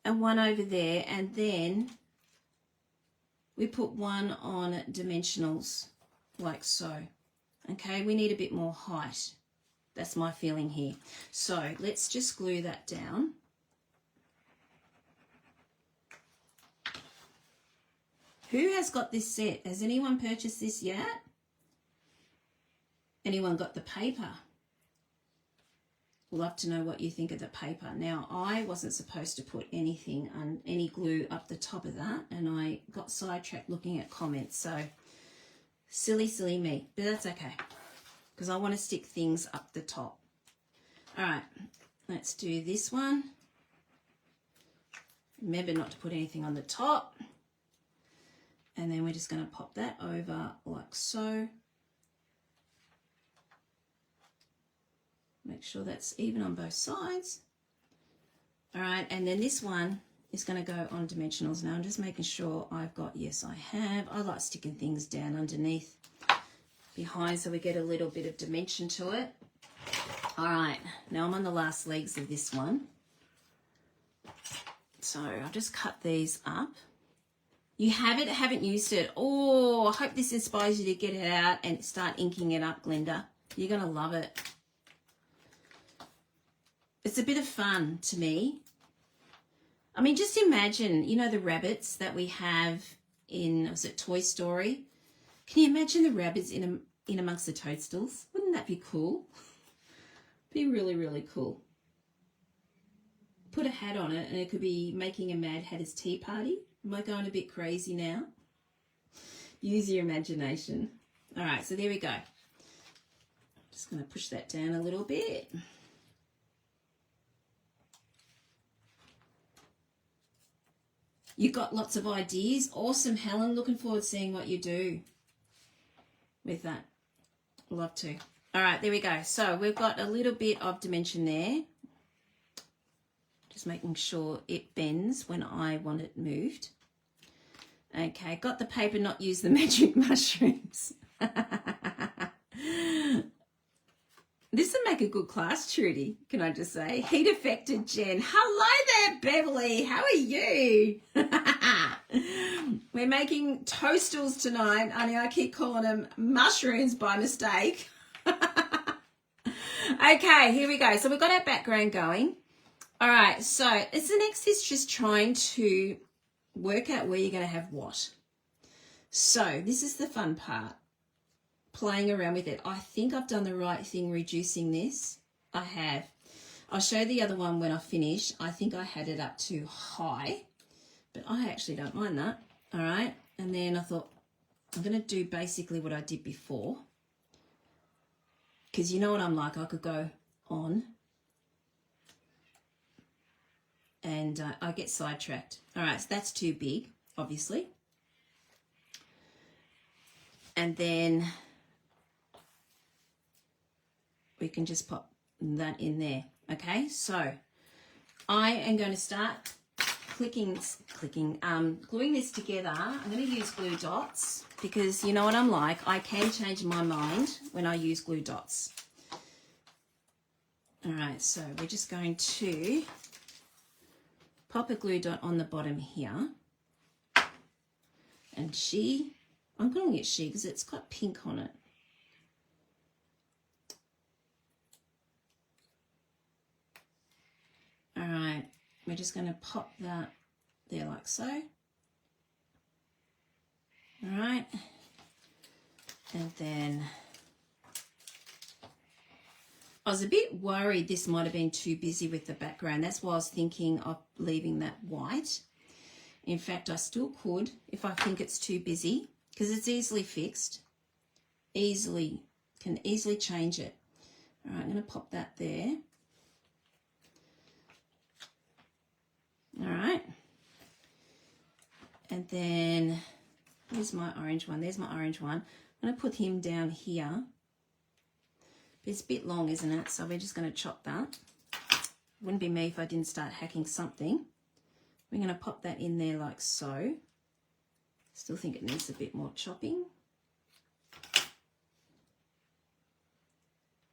and one over there, and then we put one on dimensionals like so. Okay, we need a bit more height. That's my feeling here. So let's just glue that down. Who has got this set? Has anyone purchased this yet? Anyone got the paper? love to know what you think of the paper. Now, I wasn't supposed to put anything on any glue up the top of that, and I got sidetracked looking at comments. So silly me, but that's okay because I want to stick things up the top. All right, let's do this one. Remember not to put anything on the top. And then we're just going to pop that over like so. Make sure that's even on both sides. All right, and then this one is going to go on dimensionals. Now I'm just making sure I've got, yes, I have. I like sticking things down underneath behind so we get a little bit of dimension to it. All right, now I'm on the last legs of this one. So I'll just cut these up. You have it, haven't used it. Oh, I hope this inspires you to get it out and start inking it up, Glenda. You're going to love it. It's a bit of fun to me. I mean, just imagine, you know, the rabbits that we have in, was it Toy Story? Can you imagine the rabbits in amongst the Toadstools? Wouldn't that be cool? Be really, really cool. Put a hat on it and it could be making a Mad Hatter's tea party. Am I going a bit crazy now? Use your imagination. All right, so there we go. Just going to push that down a little bit. You've got lots of ideas. Awesome, Helen. Looking forward to seeing what you do with that. Love to. All right, there we go. So we've got a little bit of dimension there. Just making sure it bends when I want it moved. Okay, got the paper, not use the magic mushrooms. This would make a good class, Trudy, can I just say? Heat affected Jen. Hello there, Beverly. How are you? We're making Toadstools tonight. I keep calling them mushrooms by mistake. Okay, here we go. So we've got our background going. All right, so it's the next is just trying to work out where you're going to have what. So this is the fun part, playing around with it. I think I've done the right thing reducing this. I have. I'll show the other one when I finish. I think I had it up too high, but I actually don't mind that. All right, and then I thought I'm going to do basically what I did before, because you know what I'm like, I could go on and I get sidetracked. All right, so that's too big, obviously. And then we can just pop that in there. Okay, so I am going to start gluing this together. I'm going to use glue dots because you know what I'm like. I can change my mind when I use glue dots. All right, so we're just going to pop a glue dot on the bottom here. And I'm calling it she because it's got pink on it. All right, we're just going to pop that there like so. All right, and then I was a bit worried this might have been too busy with the background. That's why I was thinking of leaving that white. In fact, I still could if I think it's too busy because it's easily fixed. Can easily change it. All right, I'm going to pop that there. All right. And then here's my orange one. There's my orange one. I'm going to put him down here. It's a bit long, isn't it? So we're just going to chop that. Wouldn't be me if I didn't start hacking something. We're going to pop that in there like so. Still think it needs a bit more chopping.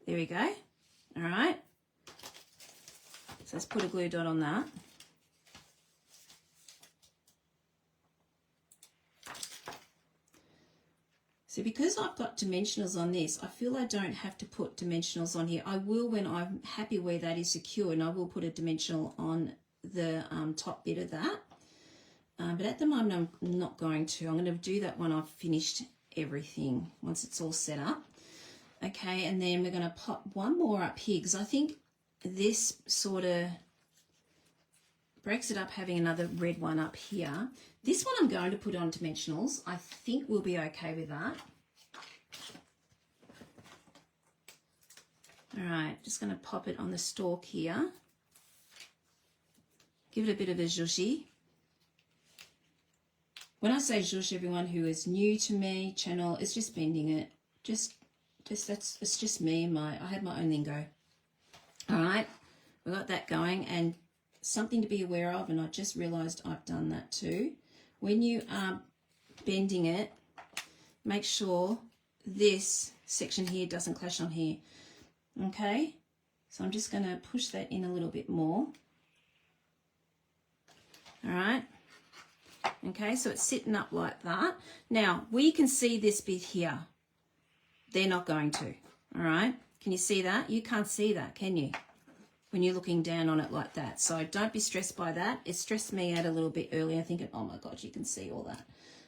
There we go. All right. So let's put a glue dot on that. So because I've got dimensionals on this, I feel I don't have to put dimensionals on here. I will when I'm happy where that is secure, and I will put a dimensional on the top bit of that. But at the moment, I'm not going to. I'm going to do that when I've finished everything, once it's all set up. Okay, and then we're going to pop one more up here, because I think this sort of breaks it up, having another red one up here. This one I'm going to put on dimensionals. I think we'll be okay with that. All right, just going to pop it on the stalk here. Give it a bit of a zhuzhy. When I say zhuzh, everyone who is new to me channel, it's just bending it. It's just me and I had my own lingo. All right, we got that going, and something to be aware of, and I just realized I've done that too. When you are bending it, make sure this section here doesn't clash on here. Okay, so I'm just going to push that in a little bit more. All right, okay, so it's sitting up like that. Now we can see this bit here. They're not going to. All right, can you see that? You can't see that, can you, when you're looking down on it like that? So don't be stressed by that. It stressed me out a little bit earlier, thinking, oh my God, you can see all that.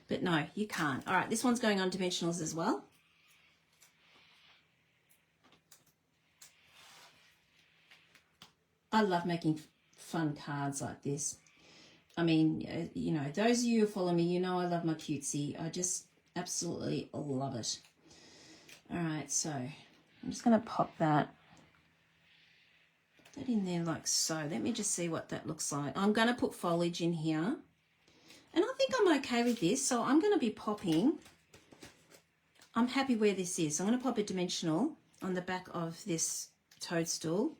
But no, you can't. All right, this one's going on dimensionals as well. I love making fun cards like this. I mean, you know, those of you who follow me, you know I love my cutesy. I just absolutely love it. All right, so I'm just going to pop that in there like so. Let me just see what that looks like. I'm going to put foliage in here, and I think I'm okay with this, so I'm going to be popping. I'm happy where this is. I'm going to pop a dimensional on the back of this toadstool.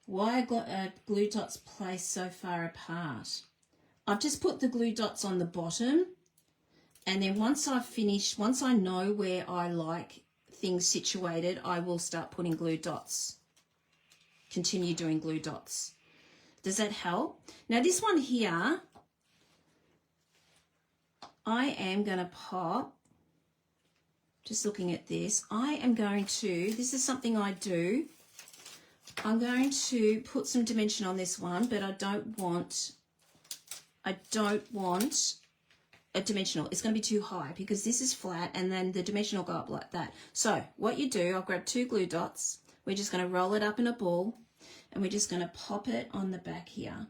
Why are glue dots placed so far apart? I've just put the glue dots on the bottom, and then once I've finished, once I know where I like things situated, I will start putting glue dots. Continue doing glue dots. Does that help? Now this one here, I am going to pop, just looking at this, I am going to, this is something I do, I'm going to put some dimension on this one, but I don't want a dimensional. It's going to be too high because this is flat, and then the dimension will go up like that. So what you do, I'll grab 2 glue dots. We're just going to roll it up in a ball, and we're just going to pop it on the back here.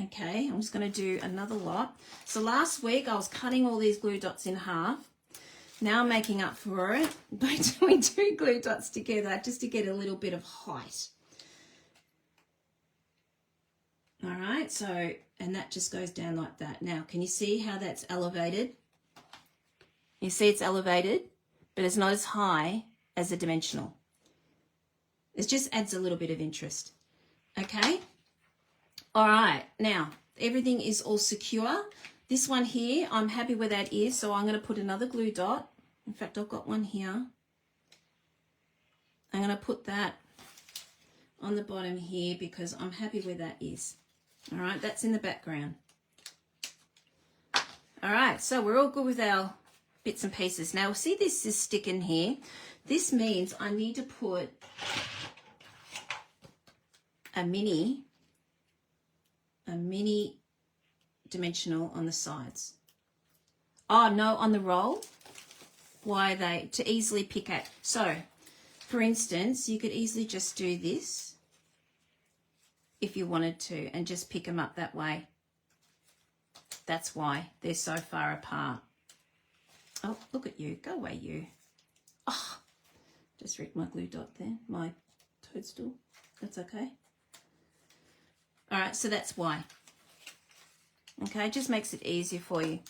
Okay, I'm just going to do another lot. So last week I was cutting all these glue dots in half. Now I'm making up for it by doing 2 glue dots together just to get a little bit of height. All right, so, and that just goes down like that. Now, can you see how that's elevated? You see it's elevated, but it's not as high as a dimensional. It just adds a little bit of interest. Okay? All right, now, everything is all secure. This one here, I'm happy where that is, so I'm going to put another glue dot. In fact, I've got one here. I'm going to put that on the bottom here because I'm happy where that is. All right, that's in the background. All right, so we're all good with our bits and pieces. Now, see this is sticking here. This means I need to put a mini dimensional on the sides. Oh, no, on the roll. Why are they? To easily pick at. So, for instance, you could easily just do this if you wanted to, and just pick them up that way. That's why they're so far apart. Oh, look at you. Go away, you. Oh, just wrecked my glue dot there, my toadstool. That's okay. All right, so that's why. Okay, it just makes it easier for you.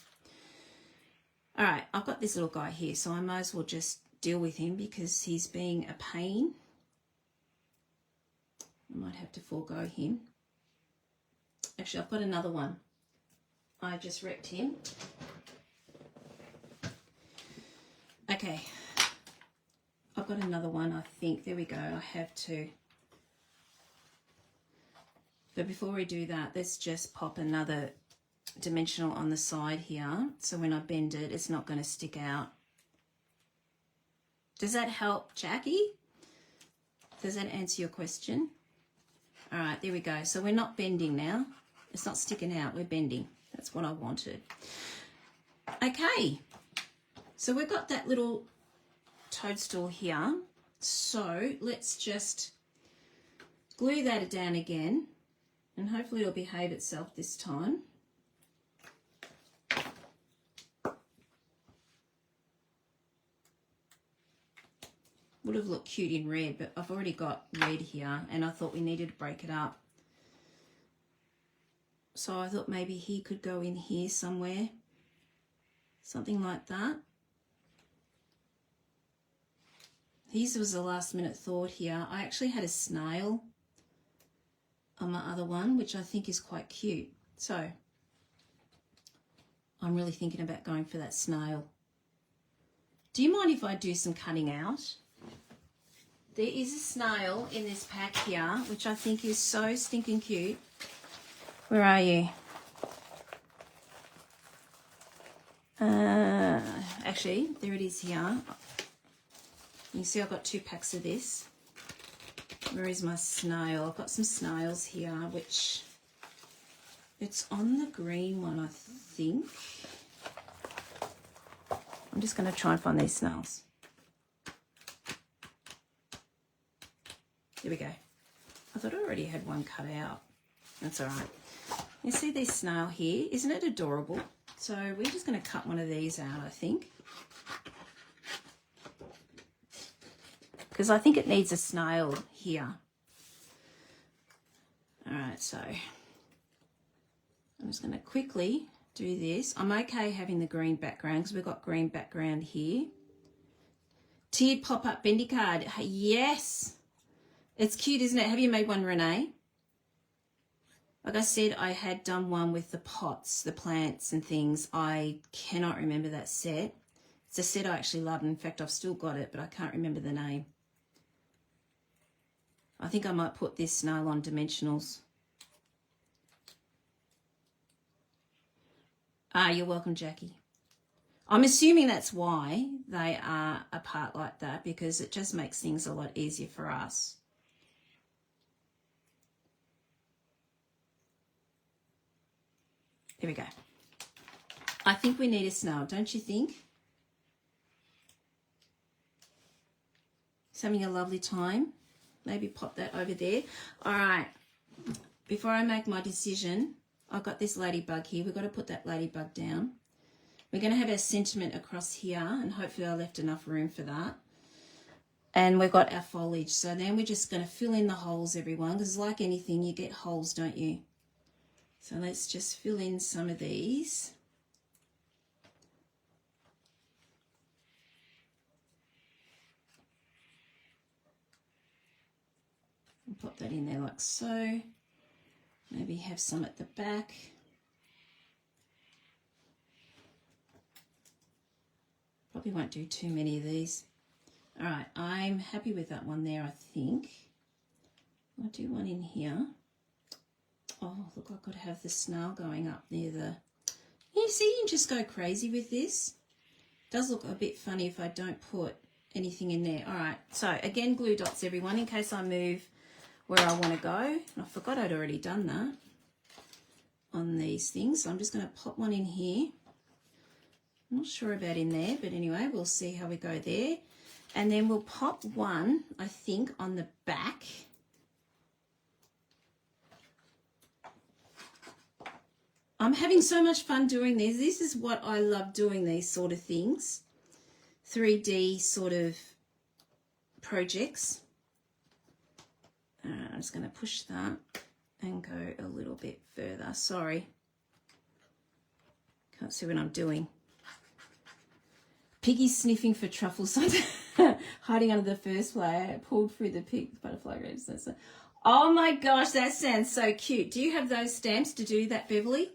All right, I've got this little guy here, so I might as well just deal with him because he's being a pain. I might have to forego him. Actually, I've got another one. I just wrecked him. Okay. I've got another one, I think. There we go. I have to. But before we do that, let's just pop another dimensional on the side here. So when I bend it, it's not going to stick out. Does that help, Jackie? Does that answer your question? All right, there we go. So we're not bending now. It's not sticking out, we're bending. That's what I wanted. Okay, so we've got that little toadstool here. So let's just glue that down again, and hopefully it'll behave itself this time. Would have looked cute in red, but I've already got red here, and I thought we needed to break it up. So I thought maybe he could go in here somewhere, something like that. His was a last minute thought here. I actually had a snail on my other one, which I think is quite cute. So I'm really thinking about going for that snail. Do you mind if I do some cutting out? There is a snail in this pack here, which I think is so stinking cute. Where are you? Actually, there it is here. You can see I've got 2 packs of this. Where is my snail? I've got some snails here, which it's on the green one, I think. I'm just going to try and find these snails. There we go. I thought I already had one cut out. That's all right. You see this snail here? Isn't it adorable? So we're just going to cut one of these out, I think. Because I think it needs a snail here. All right, so I'm just going to quickly do this. I'm okay having the green background because we've got green background here. Tiered pop-up bendy card. Yes. It's cute, isn't it? Have you made one, Renee? Like I said, I had done one with the pots, the plants and things. I cannot remember that set. It's a set I actually love. In fact, I've still got it, but I can't remember the name. I think I might put this snail on dimensionals. Ah, you're welcome, Jackie. I'm assuming that's why they are apart like that, because it just makes things a lot easier for us. There we go. I think we need a snail, don't you think? He's having a lovely time. Maybe pop that over there. All right. Before I make my decision, I've got this ladybug here. We've got to put that ladybug down. We're going to have our sentiment across here, and hopefully I left enough room for that. And we've got our foliage. So then we're just going to fill in the holes, everyone, because like anything, you get holes, don't you? So let's just fill in some of these. And pop that in there like so. Maybe have some at the back. Probably won't do too many of these. All right, I'm happy with that one there, I think. I'll do one in here. Oh, look, I could have the snail going up near the... You see, you can just go crazy with this. It does look a bit funny if I don't put anything in there. All right, so again, glue dots, everyone, in case I move where I want to go. I forgot I'd already done that on these things. So I'm just going to pop one in here. I'm not sure about in there, but anyway, we'll see how we go there. And then we'll pop one, I think, on the back. I'm having so much fun doing these. This is what I love doing, these sort of things. 3D sort of projects. I'm just going to push that and go a little bit further. Sorry. Can't see what I'm doing. Piggy's sniffing for truffles. Hiding under the first flyer. Pulled through the pig butterfly reds. Oh my gosh, that sounds so cute. Do you have those stamps to do that, Beverly?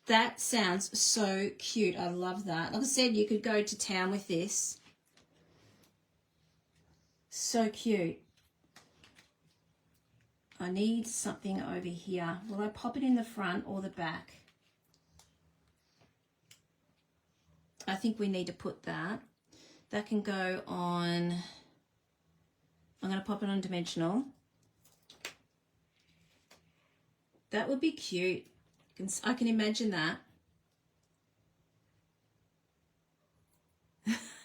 That sounds so cute. I love that. Like I said, you could go to town with this. So cute. I need something over here. Will I pop it in the front or the back? I think we need to put that. That can go on... I'm going to pop it on dimensional. That would be cute. I can imagine that.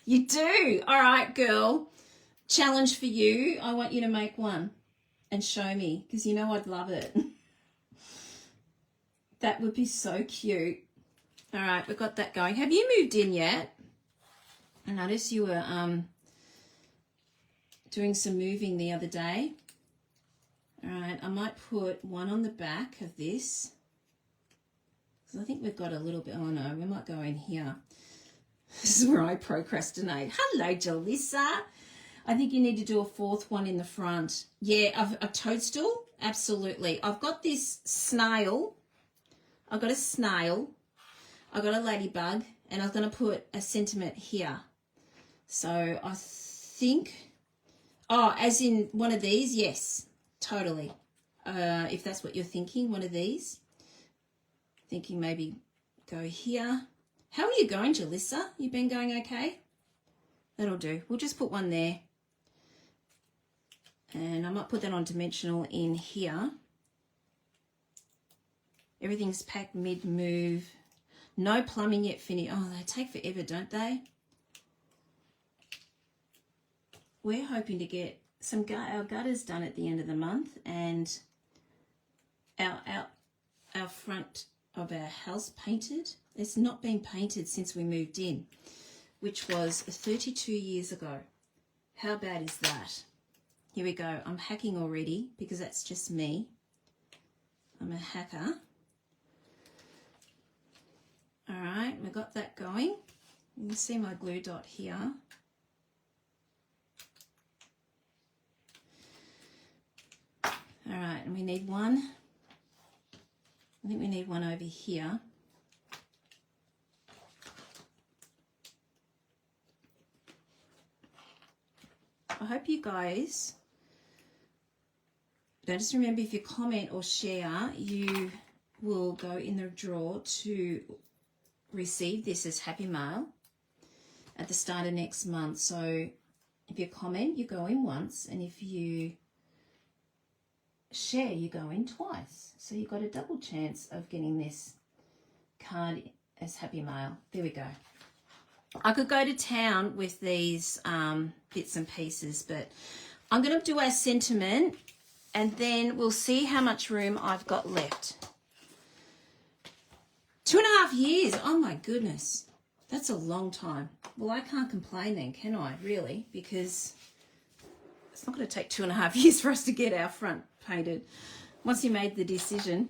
You do? All right, girl. Challenge for you. I want you to make one. and show me, because you know I'd love it. That would be so cute. All right, we've got that going. Have you moved in yet? I noticed you were doing some moving the other day. All right, I might put one on the back of this. So I think we've got a little bit, oh no, we might go in here. This is where I procrastinate. Hello, Jalissa. I think you need to do a fourth one in the front. Yeah, a toadstool? Absolutely. I've got this snail. I've got a snail. I've got a ladybug. And I'm going to put a sentiment here. So I think, oh, as in one of these? Yes, totally. If that's what you're thinking, one of these. Thinking maybe go here. How are you going, Jalissa? You been going okay? That'll do. We'll just put one there. And I might put that on dimensional in here. Everything's packed mid-move. No plumbing yet finished. Oh, they take forever, don't they? We're hoping to get our gutters done at the end of the month, and our front of our house painted. It's not been painted since we moved in, which was 32 years ago. How bad is that? Here we go. I'm hacking already because that's just me. I'm a hacker. All right, we got that going. You can see my glue dot here. All right, and we need one. I think we need one over here. I hope you guys, just remember, if you comment or share, you will go in the draw to receive this as Happy Mail at the start of next month. So if you comment, you go in once, and if you share, you go in twice. So you've got a double chance of getting this card as Happy Mail. There we go. I could go to town with these bits and pieces, but I'm going to do our sentiment, and then we'll see how much room I've got left. 2.5 years. Oh my goodness. That's a long time. Well, I can't complain then, can I, really? Because it's not going to take 2.5 years for us to get our front painted once you made the decision.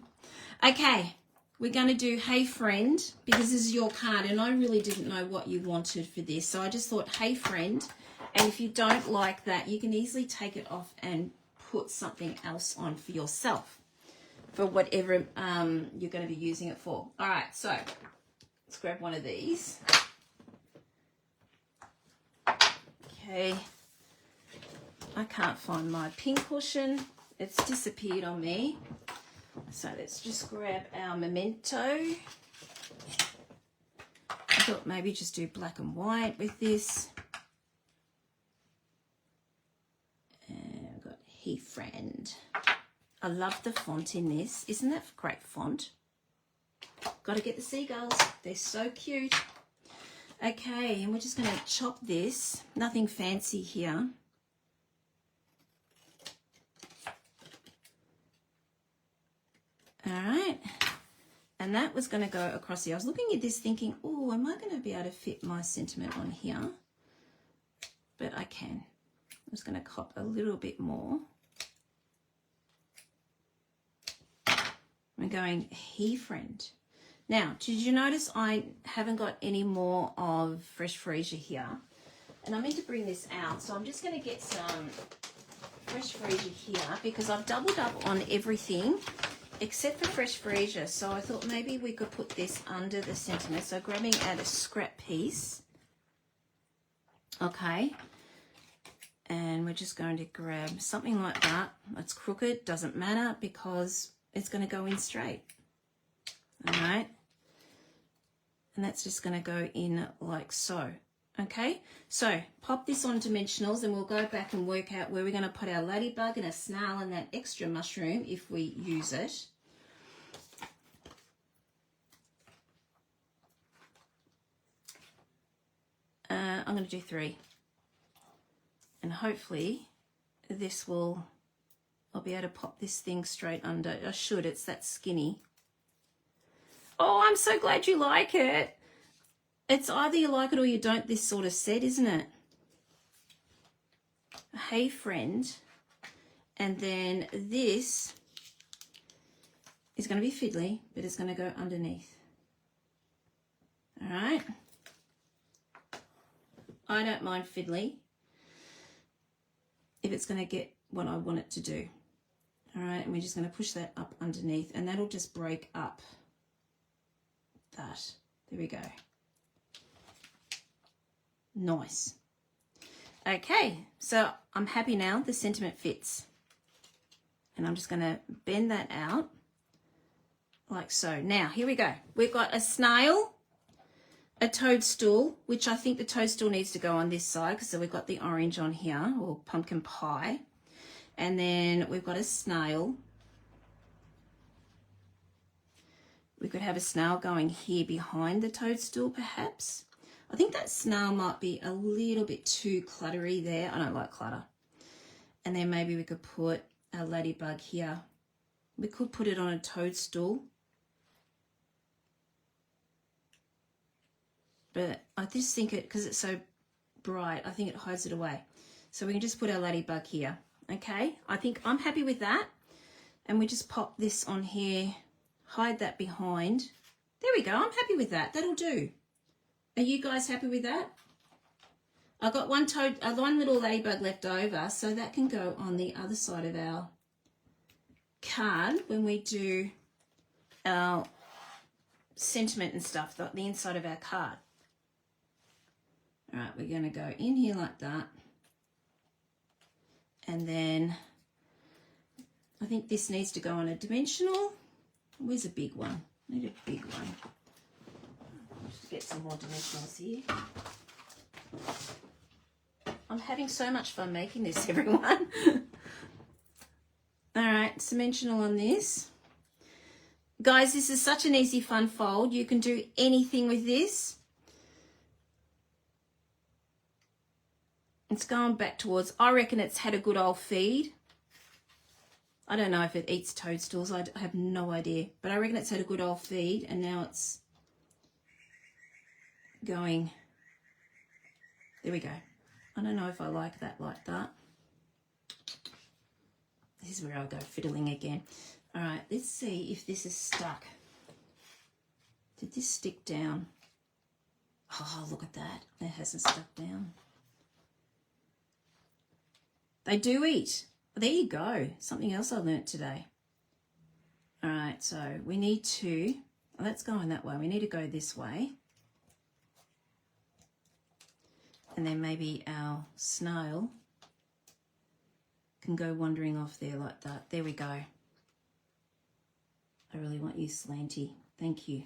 Okay, we're going to do Hey Friend, because this is your card, and I really didn't know what you wanted for this. So I just thought, Hey Friend, and if you don't like that, you can easily take it off and put something else on for yourself, for whatever you're going to be using it for. All right, so let's grab one of these. Okay, I can't find my pin cushion. It's disappeared on me. So let's just grab our memento. I thought maybe just do black and white with this. And I've got Hey Friend. I love the font in this. Isn't that a great font? Got to get the seagulls. They're so cute. Okay, and we're just going to chop this. Nothing fancy here. All right. And that was going to go across here. I was looking at this thinking, oh, am I going to be able to fit my sentiment on here? But I can. I'm just going to cop a little bit more. I'm going Hey Friend. Now, did you notice I haven't got any more of Fresh Freesia here? And I meant to bring this out, so I'm just going to get some Fresh Freesia here, because I've doubled up on everything except for Fresh Freesia. So I thought maybe we could put this under the sentiment. So grabbing out a scrap piece. Okay. And we're just going to grab something like that. That's crooked, doesn't matter, because it's going to go in straight. All right. And that's just going to go in like so. Okay, so pop this on dimensionals, and we'll go back and work out where we're going to put our ladybug and a snail and that extra mushroom if we use it. I'm going to do 3. And hopefully this will I'll be able to pop this thing straight under. I should, it's that skinny. Oh, I'm so glad you like it. It's either you like it or you don't, this sort of set, isn't it? Hey friend. And then this is going to be fiddly, but it's going to go underneath. All right. I don't mind fiddly if it's going to get what I want it to do. All right, and we're just going to push that up underneath, and that'll just break up that. There we go. Nice. Okay, so I'm happy now. The sentiment fits. And I'm just going to bend that out like so. Now, here we go. We've got a snail, a toadstool, which I think the toadstool needs to go on this side because we've got the orange on here, or pumpkin pie. And then we've got a snail. We could have a snail going here behind the toadstool, perhaps. I think that snail might be a little bit too cluttery there. I don't like clutter. And then maybe we could put a ladybug here. We could put it on a toadstool. But I just think it, because it's so bright, I think it hides it away. So we can just put our ladybug here. Okay, I think I'm happy with that. And we just pop this on here, hide that behind. There we go, I'm happy with that. That'll do. Are you guys happy with that? I've got one little ladybug left over, so that can go on the other side of our card when we do our sentiment and stuff, the inside of our card. All right, we're going to go in here like that. And then I think this needs to go on a dimensional. Where's a big one? I need a big one. Just get some more dimensionals here. I'm having so much fun making this, everyone. All right, dimensional on this. Guys, this is such an easy, fun fold. You can do anything with this. It's going back towards, I reckon it's had a good old feed. I don't know if it eats toadstools. I have no idea. But I reckon it's had a good old feed, and now it's going. There we go. I don't know if I like that like that. This is where I'll go fiddling again. All right, let's see if this is stuck. Did this stick down? Oh, look at that. That hasn't stuck down. They do eat. There you go. Something else I learnt today. All right, so we need to, oh, that's going that way. We need to go this way. And then maybe our snail can go wandering off there like that. There we go. I really want you slanty. Thank you.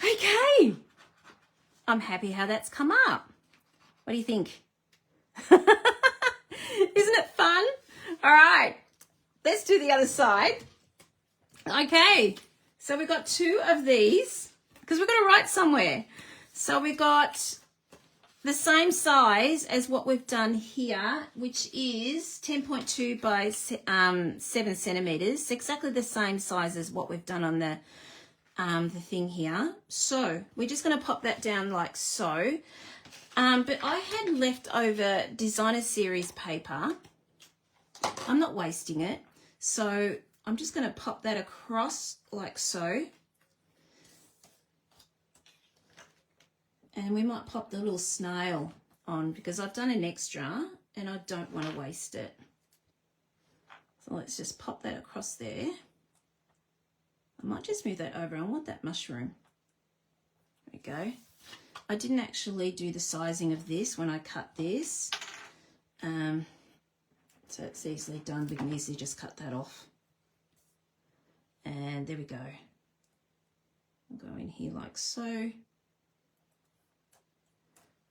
Okay. I'm happy how that's come up. What do you think? Isn't it fun? All right. Let's do the other side. Okay. So we've got two of these because we're going to write somewhere. So we got the same size as what we've done here, which is 10.2 by 7 centimeters. It's exactly the same size as what we've done on the thing here. So we're just going to pop that down like so. But I had leftover designer series paper. I'm not wasting it. So I'm just going to pop that across like so. And we might pop the little snail on because I've done an extra and I don't want to waste it. So let's just pop that across there. I might just move that over. I want that mushroom. There we go. I didn't actually do the sizing of this when I cut this. So it's easily done. We can easily just cut that off. And there we go. I'll go in here like so.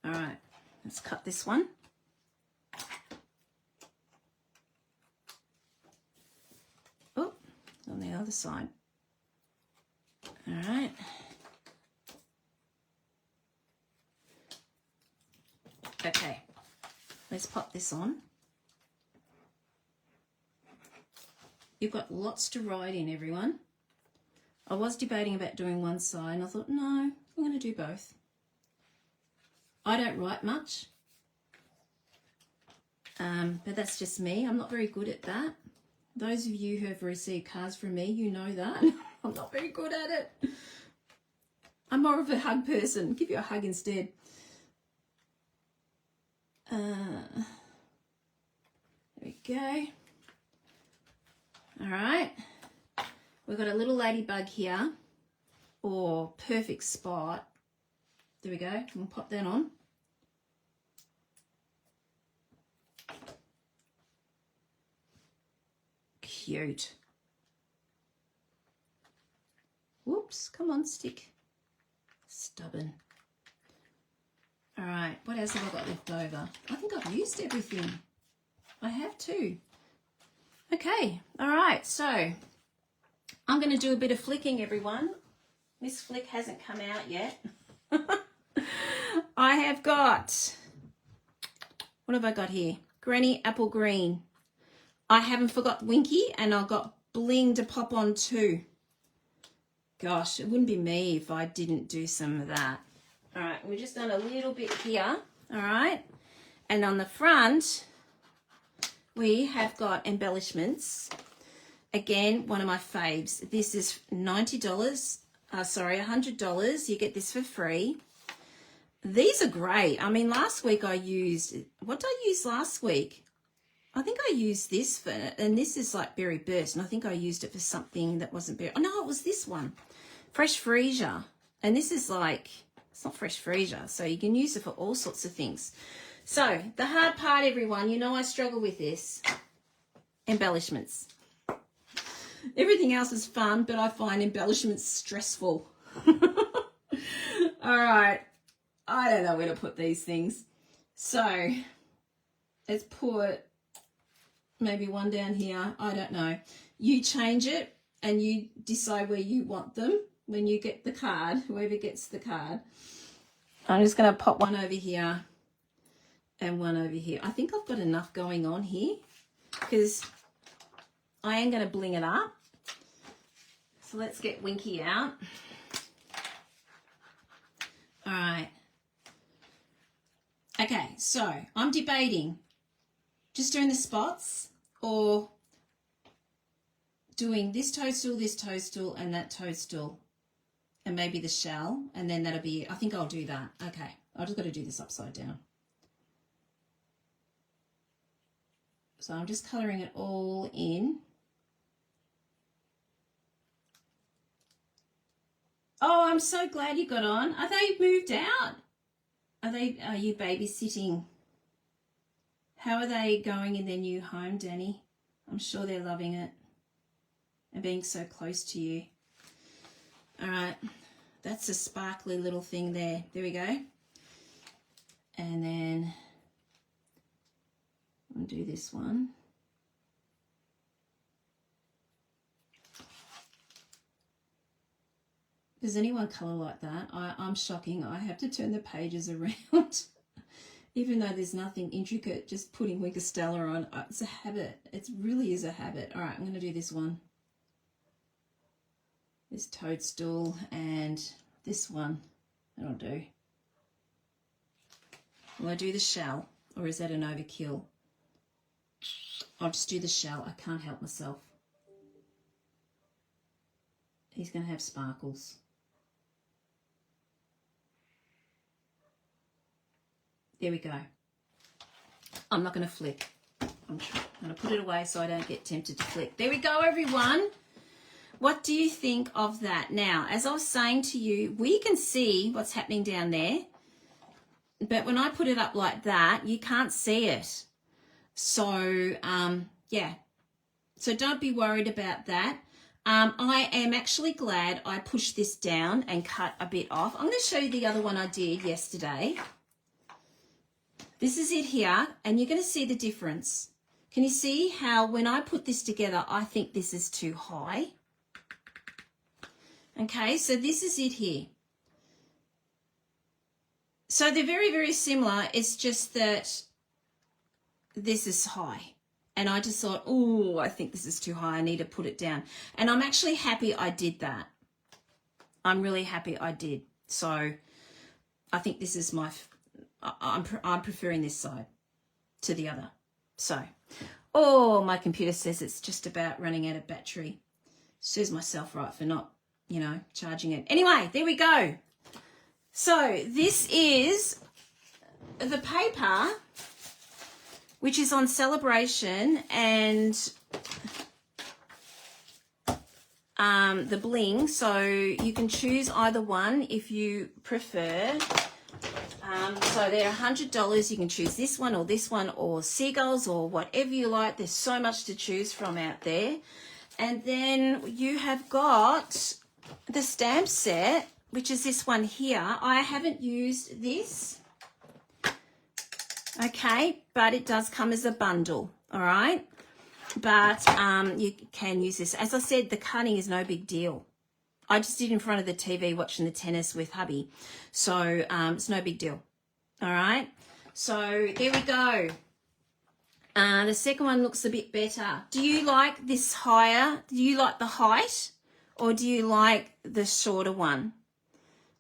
All right, let's cut this one. Oh, on the other side. All right. Okay, let's pop this on. You've got lots to write in, everyone. I was debating about doing one side, and I thought, no, I'm going to do both. I don't write much, but that's just me. I'm not very good at that. Those of you who have received cards from me, you know that. I'm not very good at it. I'm more of a hug person. Give you a hug instead. There we go. All right. We've got a little ladybug here, or perfect spot. There we go. We'll pop that on. Cute. Whoops, come on, stick. Stubborn. All right, what else have I got left over? I think I've used everything. I have too. Okay, all right, so I'm going to do a bit of flicking, everyone. This flick hasn't come out yet. I have got, what have I got here? Granny Apple Green. I haven't forgot Winky, and I've got bling to pop on too. Gosh, it wouldn't be me if I didn't do some of that. All right, we've just done a little bit here, all right? And on the front, we have got embellishments. Again, one of my faves. This is $100. You get this for free. These are great. I mean, last week I used, what did I use last week? I think I used this for, and this is like Berry Burst, and I think I used it for something that wasn't berry. Oh, no, it was this one. Fresh Freesia. And this is like, it's not Fresh Freesia, so you can use it for all sorts of things. So, the hard part, everyone, you know I struggle with this. Embellishments. Everything else is fun, but I find embellishments stressful. All right. I don't know where to put these things. So, let's put maybe one down here. I don't know. You change it and you decide where you want them when you get the card, whoever gets the card. I'm just going to pop one over here and one over here. I think I've got enough going on here because I am going to bling it up. So let's get Winky out. All right. Okay, so I'm debating just doing the spots or doing this toadstool, and that toadstool, and maybe the shell, and then that'll be, I think I'll do that. Okay, I've just got to do this upside down. So I'm just colouring it all in. Oh, I'm so glad you got on. Are they moved out? Are you babysitting? How are they going in their new home, Danny? I'm sure they're loving it and being so close to you. All right, that's a sparkly little thing there. There we go. And then I'll do this one. Does anyone colour like that? I'm shocking. I have to turn the pages around. Even though there's nothing intricate, just putting Winker Stella on. It's a habit. It really is a habit. All right, I'm going to do this one. This toadstool and this one. That'll do. Will I do the shell, or is that an overkill? I'll just do the shell. I can't help myself. He's going to have sparkles. There we go. I'm not going to flick. I'm going to put it away so I don't get tempted to flick. There we go, everyone. What do you think of that? Now, as I was saying to you, we can see what's happening down there. But when I put it up like that, you can't see it. So, yeah. So don't be worried about that. I am actually glad I pushed this down and cut a bit off. I'm going to show you the other one I did yesterday. This is it here, and you're going to see the difference. Can you see how when I put this together, I think this is too high? Okay, so this is it here. So they're very, very similar. It's just that this is high. And I just thought, oh, I think this is too high. I need to put it down. And I'm actually happy I did that. I'm really happy I did. So I think this is I'm preferring this side to the other. So, oh, my computer says it's just about running out of battery. Serves myself right for not, charging it. Anyway, there we go. So this is the paper, which is on Celebration, and the bling. So you can choose either one if you prefer. So they're $100. You can choose this one or seagulls or whatever you like. There's so much to choose from out there. And then you have got the stamp set, which is this one here. I haven't used this, okay, but it does come as a bundle, all right? But you can use this. As I said, the cutting is no big deal. I just did in front of the TV watching the tennis with hubby. So it's no big deal. All right. So there we go. The second one looks a bit better. Do you like this higher? Do you like the height, or do you like the shorter one?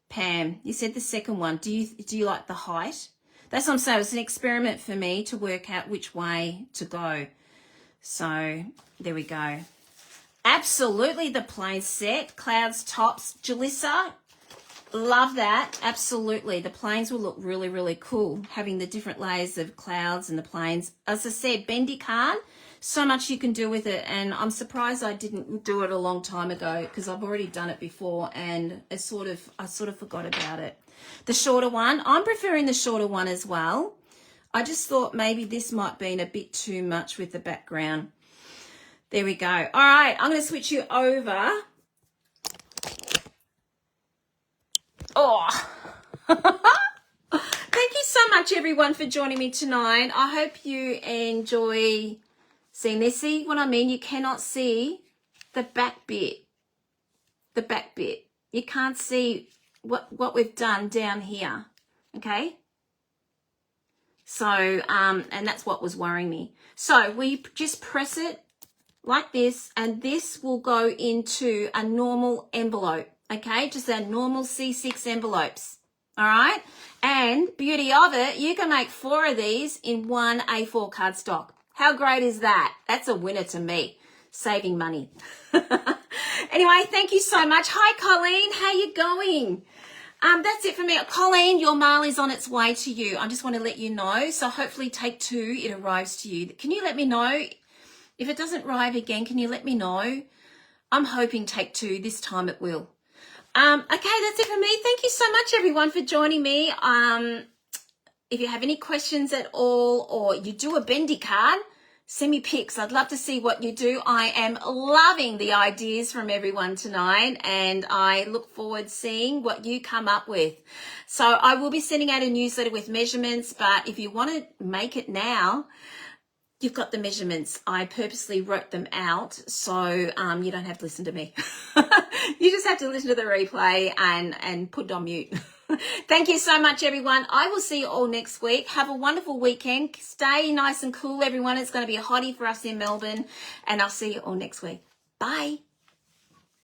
Pam, you said the second one. Do you like the height? That's what I'm saying. It's an experiment for me to work out which way to go. So there we go. Absolutely the plain set. Clouds, tops. Jalissa, love that. Absolutely. The plains will look really, really cool, having the different layers of clouds and the plains. As I said, bendy yarn, so much you can do with it. And I'm surprised I didn't do it a long time ago, because I've already done it before and I sort of forgot about it. The shorter one, I'm preferring the shorter one as well. I just thought maybe this might have been a bit too much with the background. There we go. All right, I'm going to switch you over. Oh, thank you so much, everyone, for joining me tonight. I hope you enjoy seeing this. See what I mean? You cannot see the back bit. The back bit. You can't see what we've done down here. Okay? So, and that's what was worrying me. So we just press it like this, and this will go into a normal envelope. Okay, just our normal C6 envelopes. All right, and beauty of it, you can make 4 of these in one A4 cardstock. How great is that? That's a winner to me. Saving money. Anyway, thank you so much. Hi, Colleen. How you going? That's it for me. Colleen, your mail is on its way to you. I just want to let you know. So hopefully take 2, it arrives to you. Can you let me know? If it doesn't arrive again, can you let me know? I'm hoping take 2. This time it will. Okay, that's it for me. Thank you so much, everyone, for joining me. If you have any questions at all, or you do a bendy card, send me pics. I'd love to see what you do. I am loving the ideas from everyone tonight, and I look forward to seeing what you come up with. So I will be sending out a newsletter with measurements, but if you want to make it now, you've got the measurements. I purposely wrote them out so you don't have to listen to me. You just have to listen to the replay and put it on mute. Thank you so much, everyone. I will see you all next week. Have a wonderful weekend. Stay nice and cool, everyone. It's going to be a hottie for us in Melbourne, and I'll see you all next week. Bye.